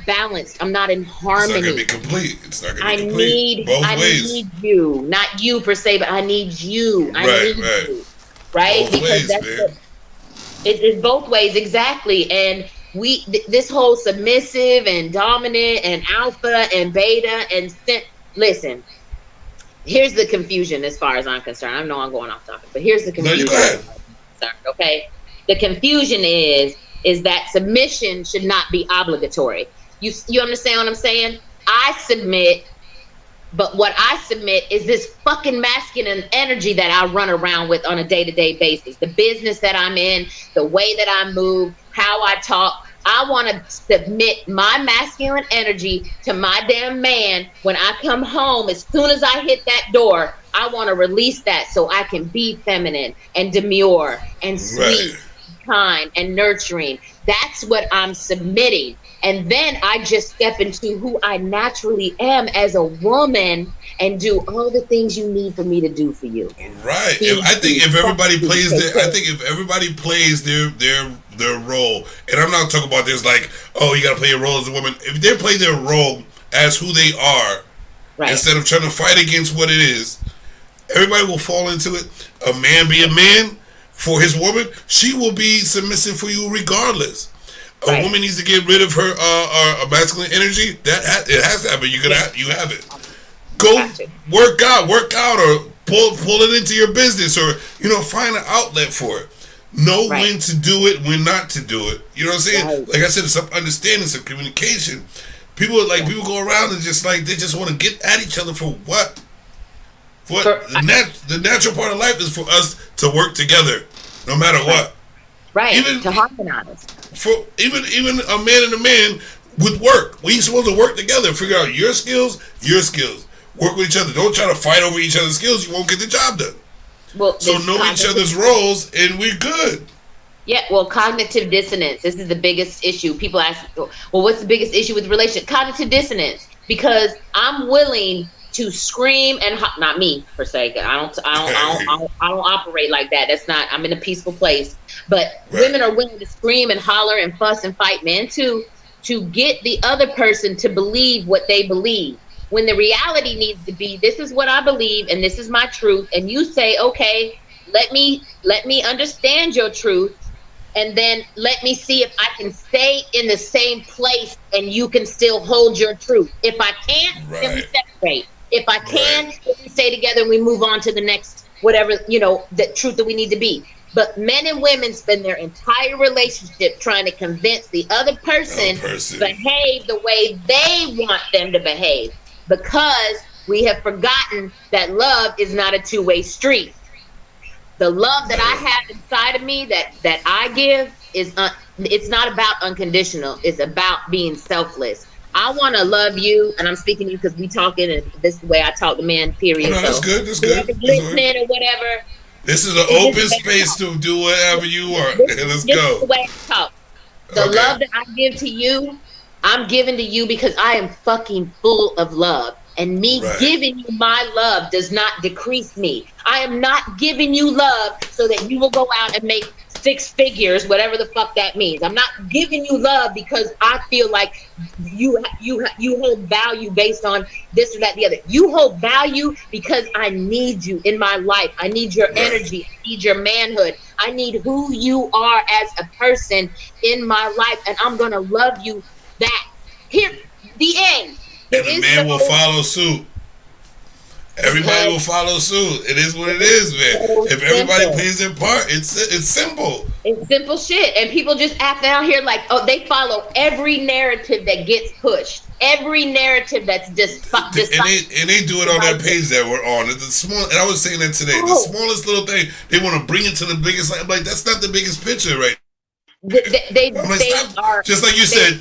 [SPEAKER 3] balanced. I'm not in harmony.
[SPEAKER 1] It's not gonna be complete. It's not gonna be complete.
[SPEAKER 3] I need you, not you per se, but I need you. I need you, right?
[SPEAKER 1] Both
[SPEAKER 3] because
[SPEAKER 1] ways,
[SPEAKER 3] it's both ways, exactly. And this whole submissive and dominant and alpha and beta and listen. Here's the confusion as far as I'm concerned. I know I'm going off topic, but here's the confusion.
[SPEAKER 1] No, you go ahead.
[SPEAKER 3] Okay? The confusion is that submission should not be obligatory. You understand what I'm saying? I submit, but what I submit is this fucking masculine energy that I run around with on a day-to-day basis. The business that I'm in, the way that I move, how I talk. I want to submit my masculine energy to my damn man. When I come home, as soon as I hit that door, I want to release that so I can be feminine and demure and sweet, kind and nurturing. That's what I'm submitting. And then I just step into who I naturally am as a woman and do all the things you need for me to do for you.
[SPEAKER 1] Right. I think if everybody plays their role, and I'm not talking about this like, oh, you got to play your role as a woman. If they play their role as who they are, instead of trying to fight against what it is, everybody will fall into it. A man be a man for his woman, she will be submissive for you regardless. A woman needs to get rid of her masculine energy. It has to happen. You have it. Go work out, or pull it into your business, or find an outlet for it. Know when to do it, when not to do it. You know what I'm saying? Right. Like I said, some understanding, some communication. People go around and just they just want to get at each other for what? The natural part of life is for us to work together, no matter what.
[SPEAKER 3] Right. To harmonize.
[SPEAKER 1] Even a man and a man with work, we supposed to work together, figure out your skills, work with each other. Don't try to fight over each other's skills. You won't get the job done. Well, so know each other's roles, and we're good.
[SPEAKER 3] Yeah, well, cognitive dissonance. This is the biggest issue. People ask, well, what's the biggest issue with relationship? Cognitive dissonance. Because I'm willing to scream and not me per se. I don't operate like that. That's not. I'm in a peaceful place. But women are willing to scream and holler and fuss and fight men too, to get the other person to believe what they believe. When the reality needs to be, this is what I believe and this is my truth. And you say, okay, let me understand your truth. And then let me see if I can stay in the same place and you can still hold your truth. If I can't, then we separate. If I can, then we stay together and we move on to the next, whatever, the truth that we need to be. But men and women spend their entire relationship trying to convince the other person to behave the way they want them to behave. Because we have forgotten that love is not a two-way street. The love that I have inside of me that I give is it's not about unconditional. It's about being selfless. I want to love you, and I'm speaking to you because we talking, and this is the way I talk to men. Period.
[SPEAKER 1] No, that's good. That's good.
[SPEAKER 3] Listening or whatever.
[SPEAKER 1] This is an open space to do whatever you want. Let's go.
[SPEAKER 3] This is the way I talk. The love that I give to you, I'm giving to you because I am fucking full of love. And me giving you my love does not decrease me. I am not giving you love so that you will go out and make 6 figures, whatever the fuck that means. I'm not giving you love because I feel like you hold value based on this or that, the other. You hold value because I need you in my life. I need your energy. I need your manhood. I need who you are as a person in my life, and I'm gonna love you that. Here, the end.
[SPEAKER 1] And the man will follow suit. Everybody will follow suit. It is what it is, man. If everybody plays their part, it's simple.
[SPEAKER 3] It's simple shit. And people just act out here like, oh, they follow every narrative that gets pushed. every narrative that's
[SPEAKER 1] and they do it on that page that we're on. It's the small, and I was saying that today. The smallest little thing, they want to bring it to the biggest. I'm like, that's not the biggest picture, right?
[SPEAKER 3] They are
[SPEAKER 1] just like you said.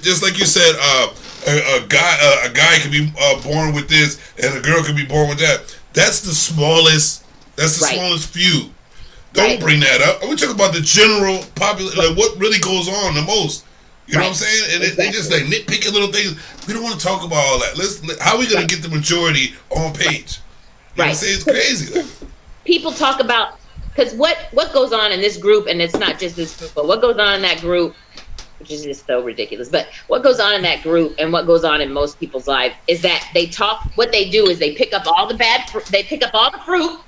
[SPEAKER 1] A guy can be born with this, and a girl can be born with that. That's the smallest. That's the smallest few. Don't bring that up. We talk about the general population, like what really goes on the most. You know what I'm saying? And they just like nitpicking little things. We don't want to talk about all that. How are we going to get the majority on page? You know what I'm saying? It's crazy. Like,
[SPEAKER 3] people talk about, because what goes on in this group, and it's not just this group, but what goes on in that group, which is just so ridiculous, but what goes on in that group and what goes on in most people's life is that what they do is they pick up all the fruit.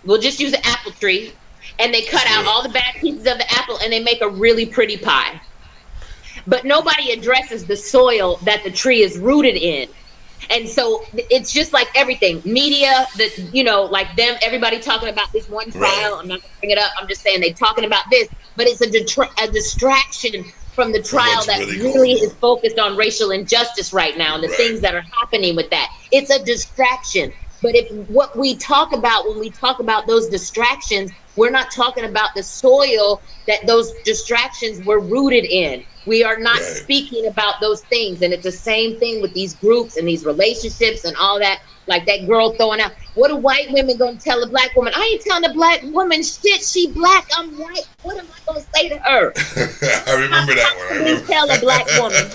[SPEAKER 3] We'll just use an apple tree, and they cut out all the bad pieces of the apple, and they make a really pretty pie. But nobody addresses the soil that the tree is rooted in. And so it's just like everything. Media, like them, everybody talking about this one trial. I'm not going to bring it up. I'm just saying they're talking about this. But it's a distraction from the trial that really is focused on racial injustice right now and the things that are happening with that. It's a distraction. But if what we talk about when we talk about those distractions, we're not talking about the soil that those distractions were rooted in. We are not speaking about those things. And it's the same thing with these groups and these relationships and all that. Like that girl throwing out, what are white women going to tell a black woman? I ain't telling a black woman shit. She black, I'm white. What am I going to say to her?
[SPEAKER 1] I remember that one.
[SPEAKER 3] I tell a black woman.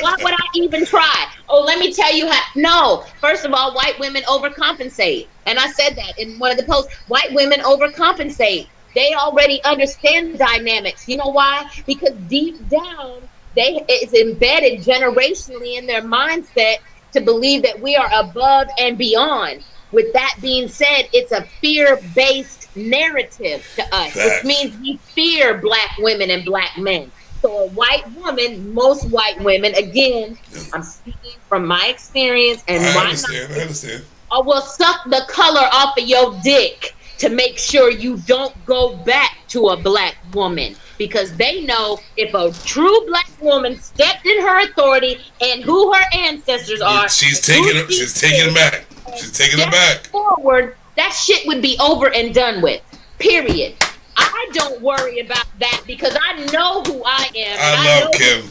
[SPEAKER 3] Why would I even try? Oh, let me tell you how. No. First of all, white women overcompensate. And I said that in one of the posts. White women overcompensate. They already understand the dynamics. You know why? Because deep down, it's embedded generationally in their mindset to believe that we are above and beyond. With that being said, it's a fear-based narrative to us, which means we fear black women and black men. So a white woman, most white women, again, I'm speaking from my experience, and
[SPEAKER 1] I understand.
[SPEAKER 3] Will suck the color off of your dick to make sure you don't go back to a black woman, because they know if a true black woman stepped in her authority and who her ancestors are,
[SPEAKER 1] she's taking it back. She's taking it back
[SPEAKER 3] forward. That shit would be over and done with. Period. I don't worry about that because I know who I am.
[SPEAKER 1] I love Kim.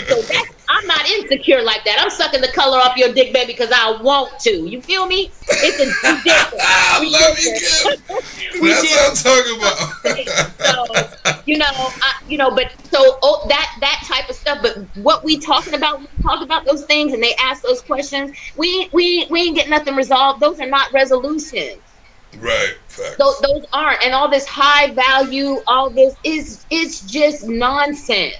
[SPEAKER 3] So I'm not insecure like that. I'm sucking the color off your dick, baby, because I want to. You feel me? It's a
[SPEAKER 1] I love you, Kim. That's what I'm talking about.
[SPEAKER 3] That type of stuff. But what we talking about when we talk about those things and they ask those questions, we ain't get nothing resolved. Those are not resolutions.
[SPEAKER 1] Right. Facts.
[SPEAKER 3] Those aren't. And all this high value, all this is just nonsense.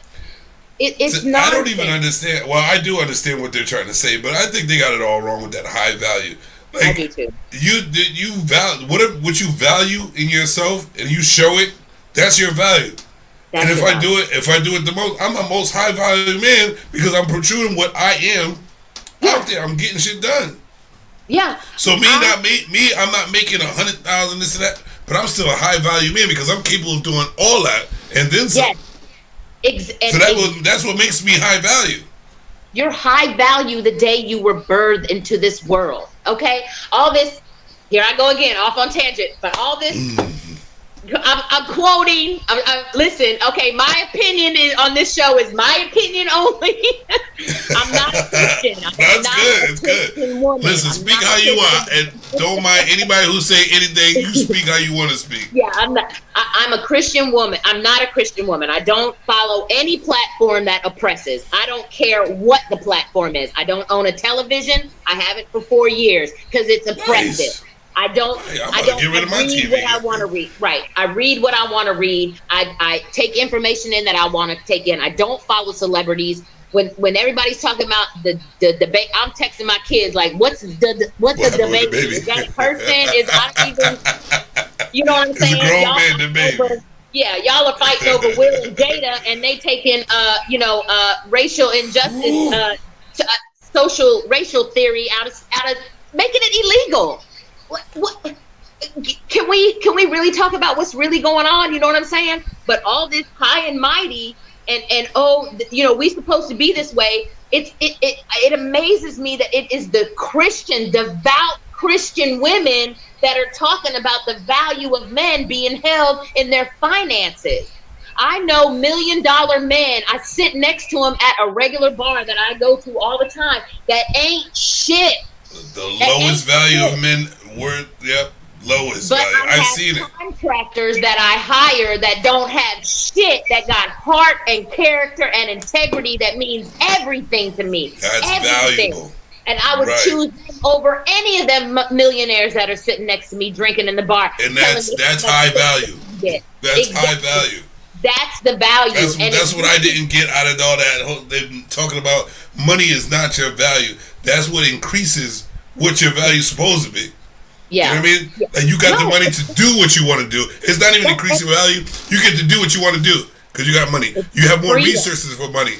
[SPEAKER 3] It's nonsense.
[SPEAKER 1] I don't even understand. Well, I do understand what they're trying to say, but I think they got it all wrong with that high value. Like,
[SPEAKER 3] I do too.
[SPEAKER 1] You value what you value in yourself, and you show it. That's your value. And if I do it the most, I'm a most high value man because I'm protruding what I am out there. I'm getting shit done.
[SPEAKER 3] Yeah.
[SPEAKER 1] So I'm not making 100,000 this and that, but I'm still a high value man because I'm capable of doing all that and then some.
[SPEAKER 3] Yes.
[SPEAKER 1] That's what makes me high value.
[SPEAKER 3] You're high value the day you were birthed into this world. Okay? All this, here I go again, off on tangent, but all this, I'm quoting, listen, okay, my opinion on this show is my opinion only. I'm not a Christian.
[SPEAKER 1] That's good.
[SPEAKER 3] Woman.
[SPEAKER 1] Listen, speak how you want, and don't mind anybody who say anything. You speak how you want to speak.
[SPEAKER 3] Yeah, I'm a Christian woman. I'm not a Christian woman. I don't follow any platform that oppresses. I don't care what the platform is. I don't own a television. I haven't for 4 years because it's oppressive. Nice. I don't
[SPEAKER 1] get rid of my TV.
[SPEAKER 3] What I want to read. Right. I read what I want to read. I take information in that I want to take in. I don't follow celebrities. When everybody's talking about the debate, I'm texting my kids like, what's the debate? Is that person? Is I even? You know what I'm saying?
[SPEAKER 1] It's a grown man debate.
[SPEAKER 3] Yeah, y'all are fighting over will and data, and they taking racial injustice, social racial theory out of making it illegal. What can we really talk about what's really going on? You know what I'm saying? But all this high and mighty and oh, you know, we supposed to be this way. It amazes me that it is the Christian, devout Christian women that are talking about the value of men being held in their finances. I know $1 million men. I sit next to them at a regular bar that I go to all the time. That ain't shit.
[SPEAKER 1] The lowest value of men were, yep, lowest
[SPEAKER 3] but
[SPEAKER 1] value. I've seen it.
[SPEAKER 3] Contractors that I hire that don't have shit, that got heart and character and integrity, that means everything to me.
[SPEAKER 1] That's
[SPEAKER 3] everything.
[SPEAKER 1] valuable.
[SPEAKER 3] And I would choose them over any of them millionaires that are sitting next to me drinking in the bar.
[SPEAKER 1] And that's high value. That's high value.
[SPEAKER 3] That's the value.
[SPEAKER 1] That's what I didn't get out of all that. They've been talking about money is not your value. That's what increases what your value is supposed to be.
[SPEAKER 3] Yeah.
[SPEAKER 1] You know what I mean? Yeah. Like you got the money to do what you want to do. It's not even increasing value. You get to do what you want to do because you got money. You have more resources for money.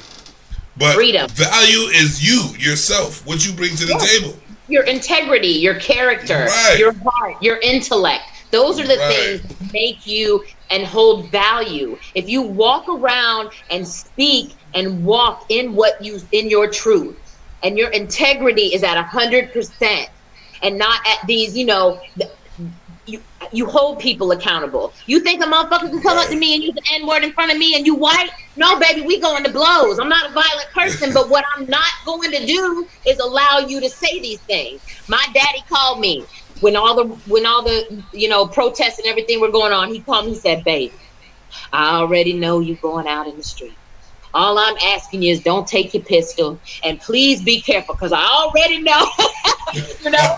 [SPEAKER 1] But value is you, yourself, what you bring to the table. Your
[SPEAKER 3] integrity, your character, your heart, your intellect. Those are the things that make you and hold value. If you walk around and speak and walk in in your truth, and your integrity is at 100%, and not at these, you know, you hold people accountable. You think a motherfucker can come up to me and use the N-word in front of me and you white? No, baby, we going to blows. I'm not a violent person, but what I'm not going to do is allow you to say these things. My daddy called me when all the you know, protests and everything were going on. He called me and said, babe, I already know you going out in the street. All I'm asking you is don't take your pistol and please be careful because I already know. You know,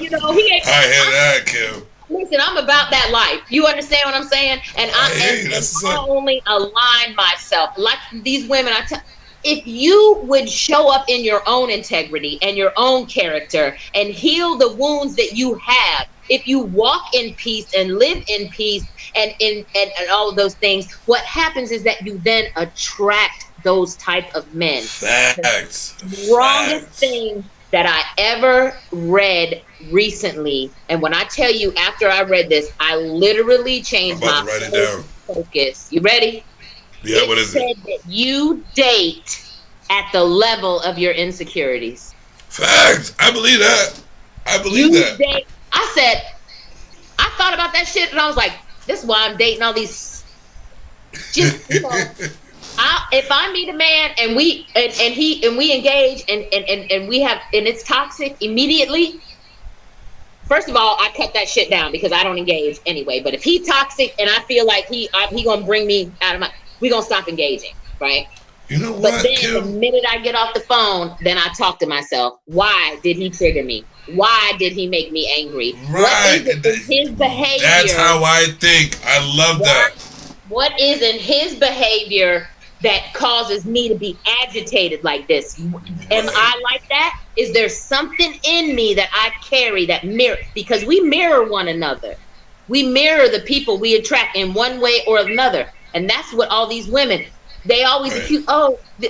[SPEAKER 3] you know, he ain't.
[SPEAKER 1] I hear that, Kim.
[SPEAKER 3] Listen, I'm about that life. You understand what I'm saying? And I only align myself like these women. If you would show up in your own integrity and your own character and heal the wounds that you have, if you walk in peace and live in peace and all of those things, what happens is that you then attract those type of men.
[SPEAKER 1] Facts.
[SPEAKER 3] The wrongest thing that I ever read recently, and when I tell you after I read this, I literally changed my focus. You ready?
[SPEAKER 1] Yeah, what is it?
[SPEAKER 3] That you date at the level of your insecurities.
[SPEAKER 1] Facts. I believe that. I believe that.
[SPEAKER 3] Date. I said, I thought about that shit and I was like, this is why I'm dating all these. Just, you know, if I meet a man and we engage and we have and it's toxic immediately. First of all, I cut that shit down because I don't engage anyway. But if he toxic and I feel like he gonna bring me out of my, we gonna stop engaging, right?
[SPEAKER 1] You know what?
[SPEAKER 3] But then the minute I get off the phone, then I talk to myself. Why did he trigger me? Why did he make me angry?
[SPEAKER 1] Right.
[SPEAKER 3] What is his behavior?
[SPEAKER 1] That's how I think. I love that.
[SPEAKER 3] What is in his behavior that causes me to be agitated like this? Am I like that? Is there something in me that I carry that mirror? Because we mirror one another. We mirror the people we attract in one way or another. And that's what all these women, they always accuse,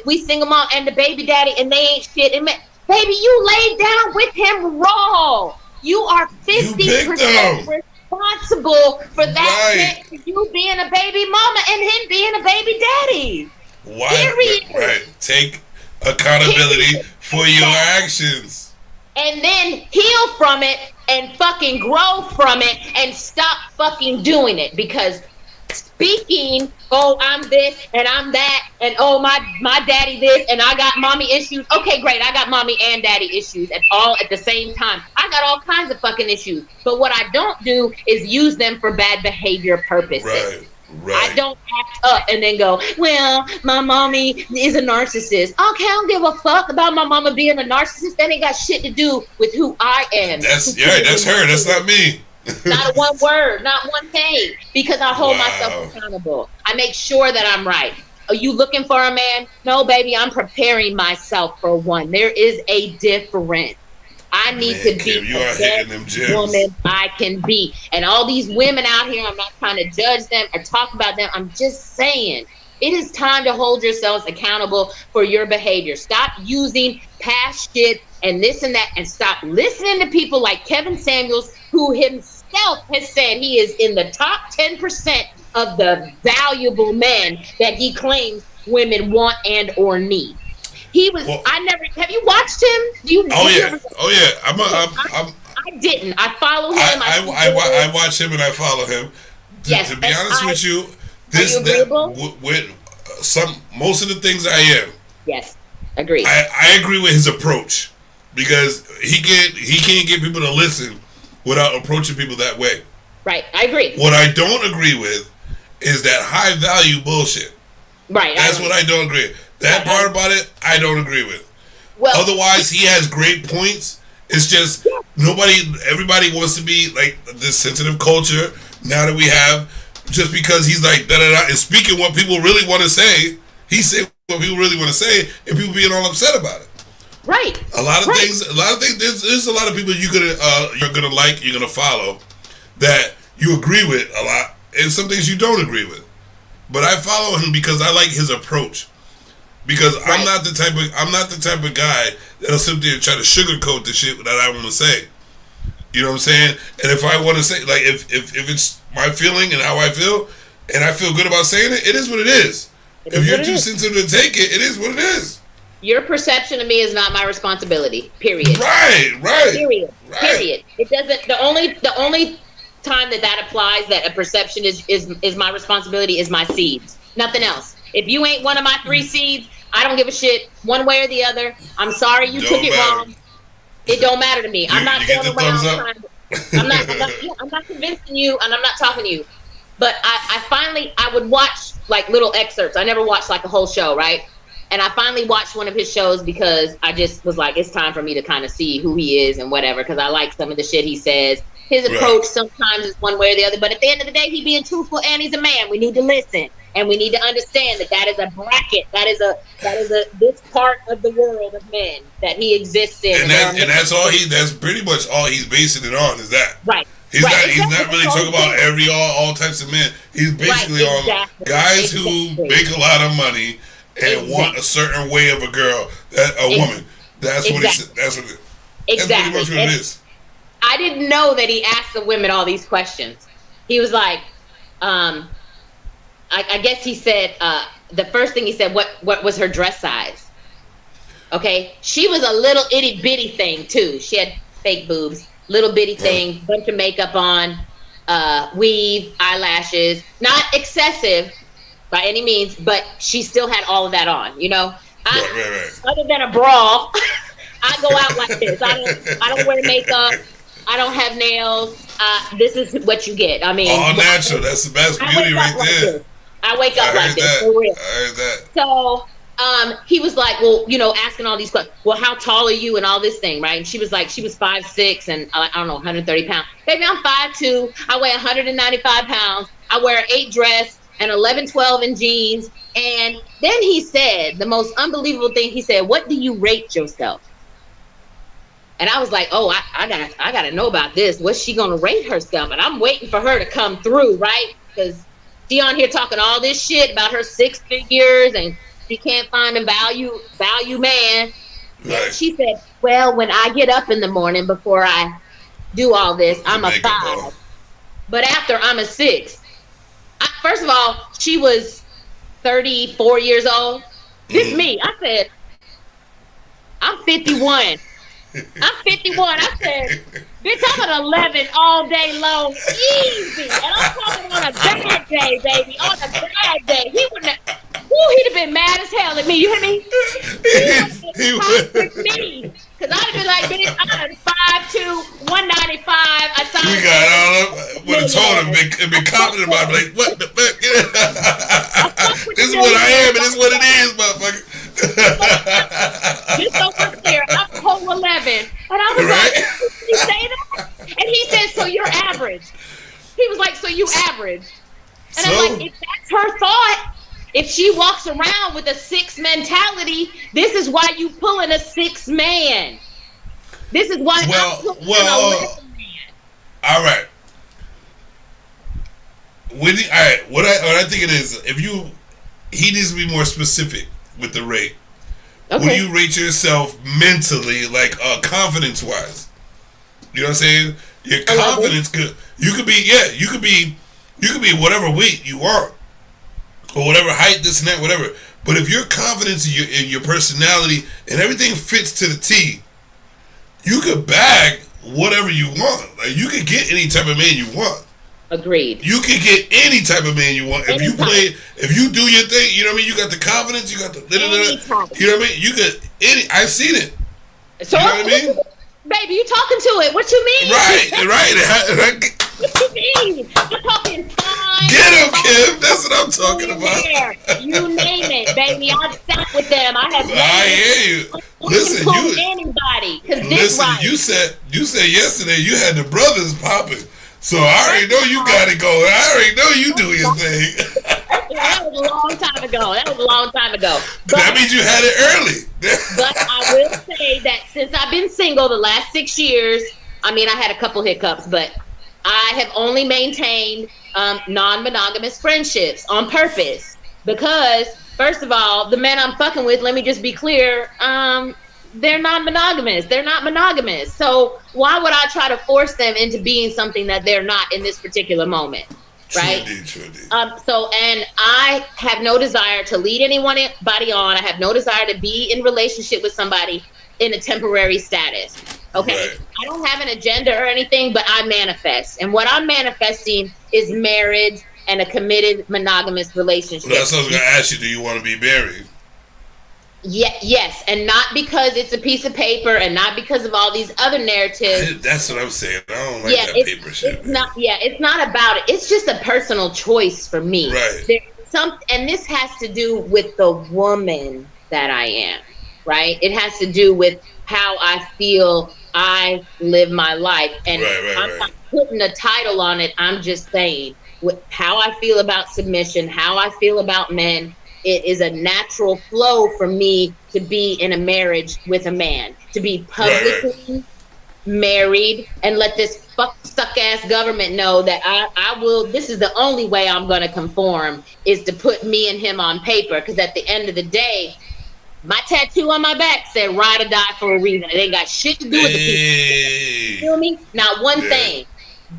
[SPEAKER 3] we single mom and the baby daddy and they ain't shit. And baby, you laid down with him raw. You are 50% responsible for that man, you being a baby mama and him being a baby daddy.
[SPEAKER 1] Right. Take accountability for your actions.
[SPEAKER 3] And then heal from it and fucking grow from it and stop fucking doing it. Because speaking, oh, I'm this and I'm that, and oh, my daddy this, and I got mommy issues. Okay, great. I got mommy and daddy issues at the same time. I got all kinds of fucking issues. But what I don't do is use them for bad behavior purposes. Right. I don't act up and then go, well, my mommy is a narcissist. Okay, I don't give a fuck about my mama being a narcissist. That ain't got shit to do with who I am.
[SPEAKER 1] That's her. That's not me.
[SPEAKER 3] Not one word, not one thing. Because I hold myself accountable. I make sure that I'm right. Are you looking for a man? No, baby, I'm preparing myself for one. There is a difference. I need to be the best woman I can be. And all these women out here, I'm not trying to judge them or talk about them. I'm just saying, it is time to hold yourselves accountable for your behavior. Stop using past shit and this and that, and stop listening to people like Kevin Samuels, who himself has said he is in the top 10% of the valuable men that he claims women want and or need. He was.
[SPEAKER 1] Well,
[SPEAKER 3] I never. Have you watched him?
[SPEAKER 1] Oh
[SPEAKER 3] did you
[SPEAKER 1] yeah.
[SPEAKER 3] ever,
[SPEAKER 1] Oh yeah.
[SPEAKER 3] I didn't. I follow him.
[SPEAKER 1] I watch him and I follow him.
[SPEAKER 3] Yes.
[SPEAKER 1] To be honest with you, most of the things I am.
[SPEAKER 3] Yes. Agreed.
[SPEAKER 1] I agree with his approach because he can't get people to listen without approaching people that way.
[SPEAKER 3] Right. I agree.
[SPEAKER 1] What I don't agree with is that high value bullshit.
[SPEAKER 3] Right.
[SPEAKER 1] That's what I don't agree with. That part about it, I don't agree with.
[SPEAKER 3] Well,
[SPEAKER 1] otherwise, he has great points. It's just everybody wants to be like this sensitive culture now that we have, just because he's like da-da-da and speaking what people really want to say. He said what people really want to say, and people being all upset about it.
[SPEAKER 3] Right.
[SPEAKER 1] A lot of things. There's a lot of people you're gonna like, you're gonna follow, that you agree with a lot, and some things you don't agree with. But I follow him because I like his approach. Because right. I'm not the type of guy that'll sit there and try to sugarcoat the shit that I want to say. You know what I'm saying? And if I want to say, like, if it's my feeling and how I feel, and I feel good about saying it, it is what it is. If you're too sensitive to take it, it is what it is.
[SPEAKER 3] Your perception of me is not my responsibility. Period.
[SPEAKER 1] Right.
[SPEAKER 3] Period. It doesn't. The only time that applies, that a perception is my responsibility, is my seeds. Nothing else. If you ain't one of my 3 seeds, I don't give a shit one way or the other. I'm sorry you took it wrong. It don't matter to me. I'm not going around I'm not convincing you, and I'm not talking to you. But I would watch like little excerpts. I never watched like a whole show, right? And I finally watched one of his shows because I just was like, it's time for me to kind of see who he is and whatever, because I like some of the shit he says. His approach sometimes is one way or the other, but at the end of the day, he's being truthful and he's a man. We need to listen. And we need to understand that is a bracket. That is this part of the world of men that he exists in.
[SPEAKER 1] And that's pretty much all he's basing it on, is that.
[SPEAKER 3] Right.
[SPEAKER 1] He's not really talking about all types of men. He's basically on guys who make a lot of money and want a certain way of a girl, woman. That's what he said. That's pretty much what it is.
[SPEAKER 3] I didn't know that he asked the women all these questions. He was like, I guess he said, the first thing he said, what was her dress size? Okay, she was a little itty bitty thing too. She had fake boobs, little bitty thing, bunch of makeup on, weave, eyelashes, not excessive by any means, but she still had all of that on. You know, other than a bra, I go out like this. I don't wear makeup. I don't have nails. This is what you get. I mean,
[SPEAKER 1] all natural. That's the best beauty right there.
[SPEAKER 3] I wake up like this, for real.
[SPEAKER 1] I heard that.
[SPEAKER 3] So, he was like, well, you know, asking all these questions. Well, how tall are you and all this thing, right? And she was like, she was 5'6" and I don't know, 130 pounds. Baby, I'm 5'2". I weigh 195 pounds. I wear an 8 dress and 11, 12 in jeans. And then he said the most unbelievable thing. He said, "What do you rate yourself?" And I was like, oh, I gotta know about this. What's she gonna rate herself? And I'm waiting for her to come through, right? Because she on here talking all this shit about her 6 figures and she can't find a value man. Right. And she said, well, when I get up in the morning before I do all this, I'm a 5. But after, I'm a 6. First of all, she was 34 years old. This is me. I said, I'm 51. I'm 51. I said, bitch, I'm at 11 all day long, easy. And I'm talking on a bad day, baby. On a bad day. He wouldn't have, he'd have been mad as hell at me. You hear me? He would have me. Because I'd have been like, bitch, I'm 5'2", 195. I thought
[SPEAKER 1] you got all up. Would have told him and been confident about it. Like, what the fuck? This is what I am and this is what it is, motherfucker.
[SPEAKER 3] Just over there, I'm a whole 11. And I was like, did he say that? And he said, so you're average. He was like, so you average. And I'm like, if that's her thought, if she walks around with a 6 mentality, this is why you pulling a 6 man. This is why I'm pulling a 11 man.
[SPEAKER 1] All right. What I think it is, he needs to be more specific with the rate. Okay. When you rate yourself mentally, like confidence-wise, you know what I'm saying? Your confidence you could be You can be whatever weight you want, or whatever height, this and that, whatever. But if your confidence in your personality and everything fits to the T, you could bag whatever you want. Like, you could get any type of man you want.
[SPEAKER 3] Agreed.
[SPEAKER 1] You can get any type of man you want. If you play, if you do your thing, you know what I mean? You got the confidence, you got the you know what I mean? You got any, I've seen it.
[SPEAKER 3] So,
[SPEAKER 1] you know what I mean?
[SPEAKER 3] Baby, you talking to it. What you mean?
[SPEAKER 1] Right.
[SPEAKER 3] What you mean? I'm talking fine.
[SPEAKER 1] Get him, Kim. That's what I'm talking about.
[SPEAKER 3] You name it, baby. I've sat with them. I
[SPEAKER 1] hear you. Listen,
[SPEAKER 3] anybody.
[SPEAKER 1] Listen, you said yesterday you had the brothers popping. So I already know you got it going. I already know you do your thing.
[SPEAKER 3] That was a long time ago. But,
[SPEAKER 1] that means you had it early.
[SPEAKER 3] But I will say that since I've been single the last 6 years, I mean, I had a couple hiccups, but I have only maintained non-monogamous friendships on purpose. Because, first of all, the men I'm fucking with, let me just be clear, they're non-monogamous. They're not monogamous. So why would I try to force them into being something that they're not in this particular moment? Right?
[SPEAKER 1] True indeed.
[SPEAKER 3] So, and I have no desire to lead anybody on. I have no desire to be in relationship with somebody in a temporary status. Okay?
[SPEAKER 1] Right.
[SPEAKER 3] I don't have an agenda or anything, but I manifest. And what I'm manifesting is marriage and a committed monogamous relationship.
[SPEAKER 1] Well, that's what I was going to ask you. Do you want to be married?
[SPEAKER 3] Yes, and not because it's a piece of paper, and not because of all these other narratives.
[SPEAKER 1] That's what I'm saying. I don't like that paper shit.
[SPEAKER 3] It's not about it. It's just a personal choice for me.
[SPEAKER 1] Right.
[SPEAKER 3] And this has to do with the woman that I am. Right. It has to do with how I feel I live my life, and I'm not putting a title on it. I'm just saying how I feel about submission, how I feel about men. It is a natural flow for me to be in a marriage with a man, to be publicly married, and let this suck ass government know that I will. This is the only way I'm going to conform, is to put me and him on paper. Because at the end of the day, my tattoo on my back said "ride or die" for a reason. It ain't got shit to do with the people. You feel me? Not one thing.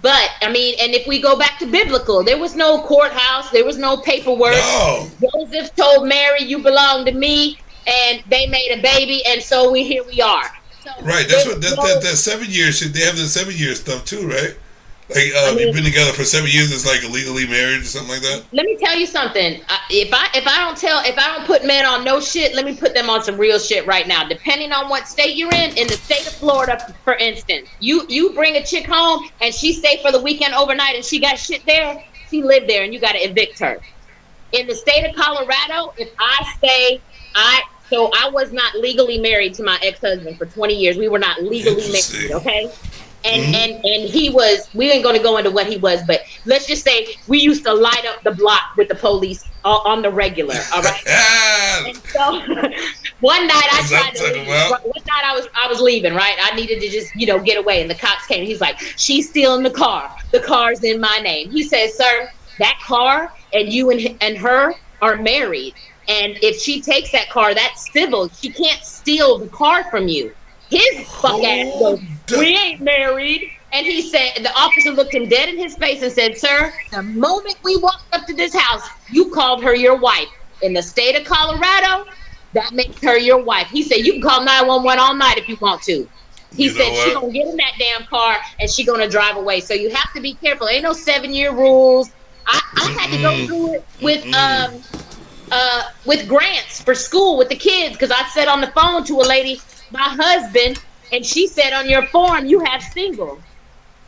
[SPEAKER 3] But, I mean, and if we go back to biblical, there was no courthouse. There was no paperwork.
[SPEAKER 1] No.
[SPEAKER 3] Joseph told Mary, you belong to me. And they made a baby. And so here we are. So
[SPEAKER 1] right. That's what that 7 years shit. They have the 7 year stuff too, right? Like you've been together for 7 years. It's like illegally married or something like that.
[SPEAKER 3] Let me tell you something. If I don't put men on no shit, let me put them on some real shit right now. Depending on what state you're in the state of Florida, for instance, you bring a chick home and she stay for the weekend overnight and she got shit there. She lived there and you got to evict her. In the state of Colorado, if I say so I was not legally married to my ex-husband for 20 years. We were not legally married. Okay. And he was, we ain't going to go into what he was, but let's just say we used to light up the block with the police on the regular, all right? And so one night I tried to leave. One night I was leaving, right? I needed to just, get away. And the cops came. He's like, she's still in the car. The car's in my name. He says, sir, that car and you and her are married. And if she takes that car, that's civil. She can't steal the car from you. His fuck ass goes, we ain't married. And he said, the officer looked him dead in his face and said, sir, the moment we walked up to this house, you called her your wife. In the state of Colorado, that makes her your wife. He said, you can call 911 all night if you want to. He said, she's going to get in that damn car and she's going to drive away. So you have to be careful. Ain't no 7 year rules. I had to go through it with grants for school with the kids, because I said on the phone to a lady, my husband, and she said on your form you have single.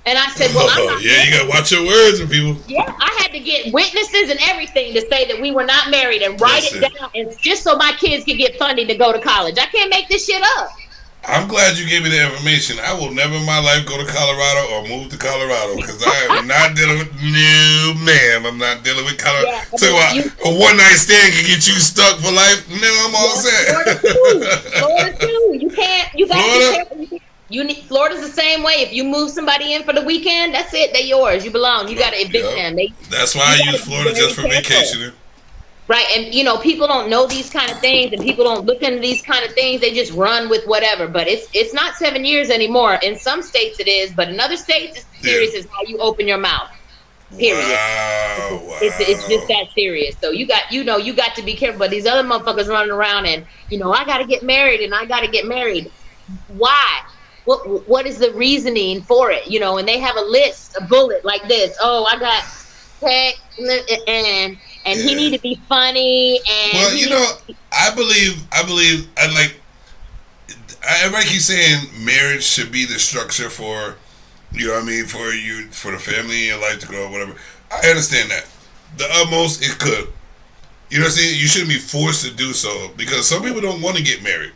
[SPEAKER 3] And I said, well, I'm not
[SPEAKER 1] you gotta watch your words with people.
[SPEAKER 3] Yeah, I had to get witnesses and everything to say that we were not married and write it down, and just so my kids could get funding to go to college. I can't make this shit up.
[SPEAKER 1] I'm glad you gave me the information. I will never in my life go to Colorado or move to Colorado, because I am not dealing with I'm not dealing with Colorado. Yeah, so a one night stand can get you stuck for life. No, I'm all set.
[SPEAKER 3] Florida too. You can't. You got to be careful. Florida's the same way. If you move somebody in for the weekend, that's it. They're yours. You belong. You got to evict them.
[SPEAKER 1] That's why I use Florida just for vacationing.
[SPEAKER 3] Right, and people don't know these kind of things, and people don't look into these kind of things. They just run with whatever. But it's not 7 years anymore. In some states it is, but in other states it's serious as how you open your mouth. Period.
[SPEAKER 1] Wow.
[SPEAKER 3] It's just that serious. So you got to be careful. But these other motherfuckers running around and I got to get married and I got to get married. Why? What is the reasoning for it? And they have a list, a bullet like this. Oh, I got and he need to be funny and.
[SPEAKER 1] Well, I believe, and like, everybody keeps saying marriage should be the structure for, for the family and your life to grow, whatever. I understand that. The utmost it could. You know what I'm saying? You shouldn't be forced to do so because some people don't want to get married.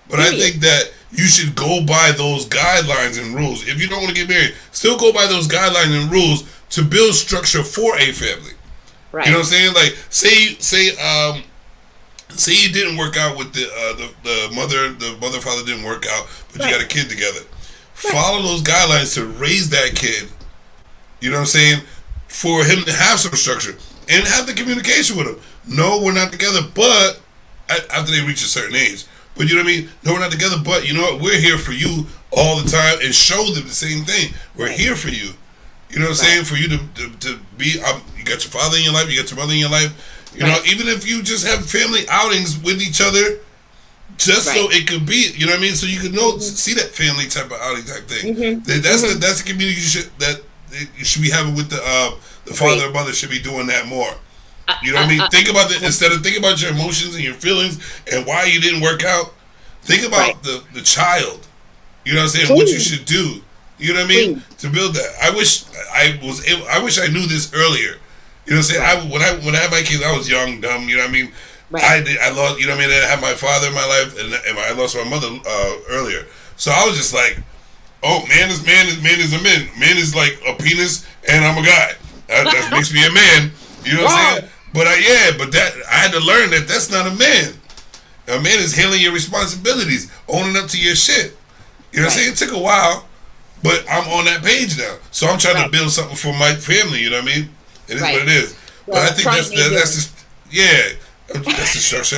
[SPEAKER 1] But I think that you should go by those guidelines and rules. If you don't want to get married, still go by those guidelines and rules to build structure for a family. Right. You know what I'm saying? Like, say you didn't work out with the mother father didn't work out, but you got a kid together. Right. Follow those guidelines to raise that kid. You know what I'm saying? For him to have some structure and have the communication with him. No, we're not together, but after they reach a certain age. But you know what I mean? No, we're not together, but you know what? We're here for you all the time and show them the same thing. We're here for you. You know what I'm saying? For you to be, you got your father in your life, you got your mother in your life. You know, even if you just have family outings with each other, just so it could be, you know what I mean? So you could see that family type of outing type thing. That's the community that you should be having with the father and mother should be doing that more. You know what I mean? Think about it instead of thinking about your emotions and your feelings and why you didn't work out. Think about the child. You know what I'm saying? What you should do. You know what I mean? To build that. I wish I knew this earlier. You know what I'm saying? When I had my kids, I was young, dumb. You know what I mean? I lost. You know what I mean? I had my father in my life, and I lost my mother earlier. So I was just like, oh, man is a man. Man is like a penis, and I'm a guy. That makes me a man. You know what I'm saying? But I had to learn that that's not a man. A man is handling your responsibilities, owning up to your shit. You know what I'm saying? It took a while, but I'm on that page now. So I'm trying to build something for my family. You know what I mean? It is what it is. Well, but I think that's the structure.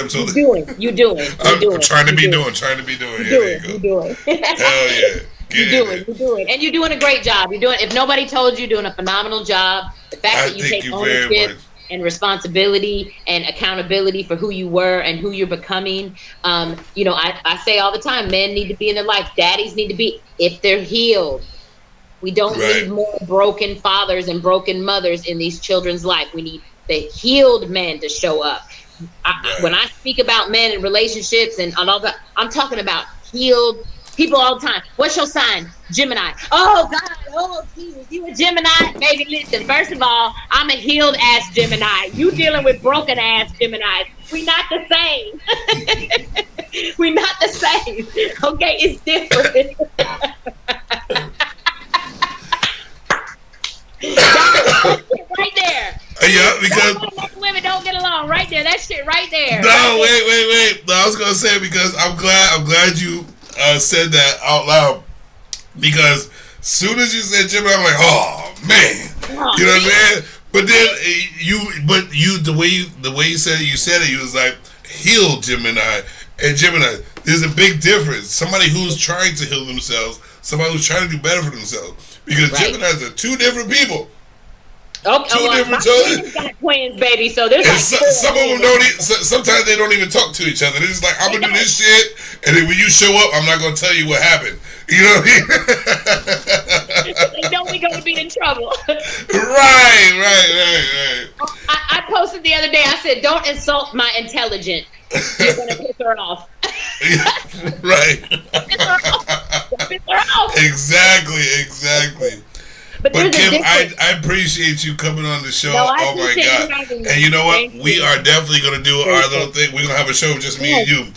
[SPEAKER 3] You're doing.
[SPEAKER 1] I'm trying to be doing. You're
[SPEAKER 3] doing.
[SPEAKER 1] Hell yeah.
[SPEAKER 3] You're doing. And you're doing a great job. If nobody told you, you're doing a phenomenal job. The fact that you take ownership and responsibility and accountability for who you were and who you're becoming. I say all the time, men need to be in their life. Daddies need to be, if they're healed. We don't need more broken fathers and broken mothers in these children's life. We need the healed men to show up. When I speak about men and relationships and all that, I'm talking about healed people all the time. What's your sign? Gemini. Oh, God. Oh, Jesus. You a Gemini? Baby, listen. First of all, I'm a healed ass Gemini. You dealing with broken ass Geminis. We not the same. We not the same. Okay? It's different. Right there.
[SPEAKER 1] Yeah, because
[SPEAKER 3] women don't get along. Right there. That shit right there.
[SPEAKER 1] No, wait. No, I was gonna say because I'm glad you said that out loud, because soon as you said Gemini, I'm like, oh man, you know what I'm saying? But then the way you said it, you was like healed Gemini and Gemini. There's a big difference. Somebody who's trying to heal themselves, somebody who's trying to do better for themselves, because Geminis are two different people.
[SPEAKER 3] Okay,
[SPEAKER 1] two different
[SPEAKER 3] twins got twins, baby. So there's
[SPEAKER 1] some of them don't. Sometimes they don't even talk to each other. They're just like, I'm gonna do this shit, and then when you show up, I'm not gonna tell you what happened. You know what I mean?
[SPEAKER 3] They know we're gonna be in trouble.
[SPEAKER 1] Right.
[SPEAKER 3] I posted the other day. I said, "Don't insult my intelligence. You're gonna piss her off."
[SPEAKER 1] Right.
[SPEAKER 3] Piss her off.
[SPEAKER 1] Exactly. But Kim, I appreciate you coming on the show. Oh my God! And you know what? We are definitely gonna do our little thing. We're gonna have a show just me and you.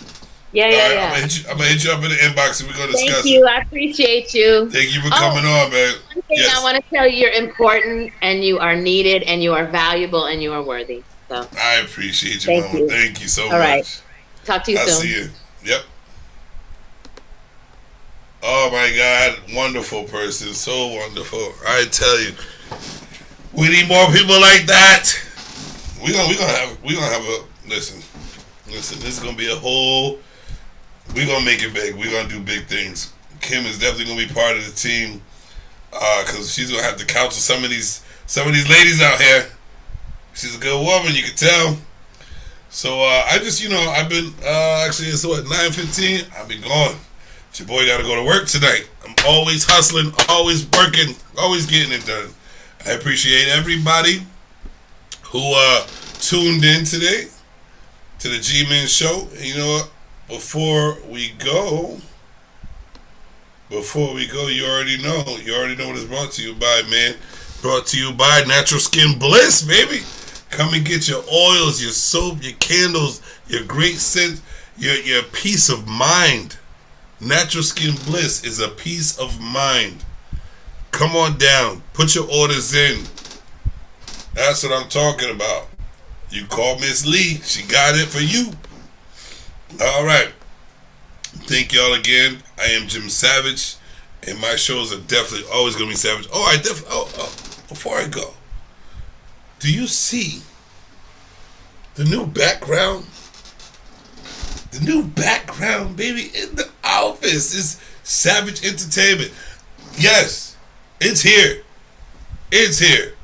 [SPEAKER 3] Yeah.
[SPEAKER 1] I'm gonna hit you up in the inbox and we're gonna discuss.
[SPEAKER 3] Thank you. I appreciate you.
[SPEAKER 1] Thank you for coming on, man.
[SPEAKER 3] One thing I want to tell you: you're important, and you are needed, and you are valuable, and you are worthy. So
[SPEAKER 1] I appreciate you, Mama. Thank you so much. All right.
[SPEAKER 3] Talk to you soon.
[SPEAKER 1] I'll see you. Yep. Oh my God, wonderful person, so wonderful. I tell you, we need more people like that. We're gonna have a listen. This is gonna be a whole. We're gonna make it big. We're gonna do big things. Kim is definitely gonna be part of the team, because she's gonna have to counsel some of these some of these ladies out here. She's a good woman, you can tell. So I just, I've been actually it's what 9:15. I've been gone. But your boy got to go to work tonight. I'm always hustling, always working, always getting it done. I appreciate everybody who tuned in today to the G-Men show. And you know what? Before we go, you already know. You already know what it's brought to you by, man. Brought to you by Natural Skin Bliss, baby. Come and get your oils, your soap, your candles, your great scent, your peace of mind. Natural Skin Bliss is a peace of mind. Come on down. Put your orders in. That's what I'm talking about. You call Miss Lee. She got it for you. All right. Thank y'all again. I am Jim Savage, and my shows are definitely always going to be savage. Before I go, do you see the new background? The new background, baby, in the office is Savage Entertainment. Yes, it's here. It's here.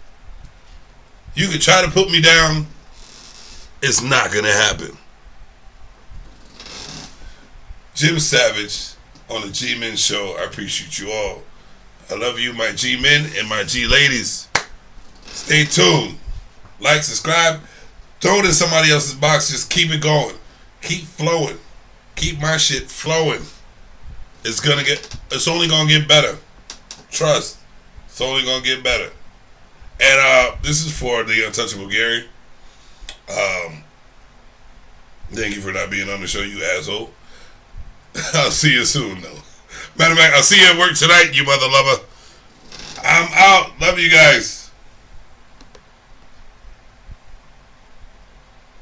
[SPEAKER 1] You can try to put me down. It's not going to happen. Jim Savage on the G-Men show. I appreciate you all. I love you, my G-Men and my G-ladies. Stay tuned. Like, subscribe. Throw it in somebody else's box. Just keep it going. Keep flowing. Keep my shit flowing. It's only gonna get better. Trust. It's only gonna get better. And this is for the Untouchable Gary. Thank you for not being on the show, you asshole. I'll see you soon, though. Matter of fact, I'll see you at work tonight, you mother lover. I'm out. Love you guys.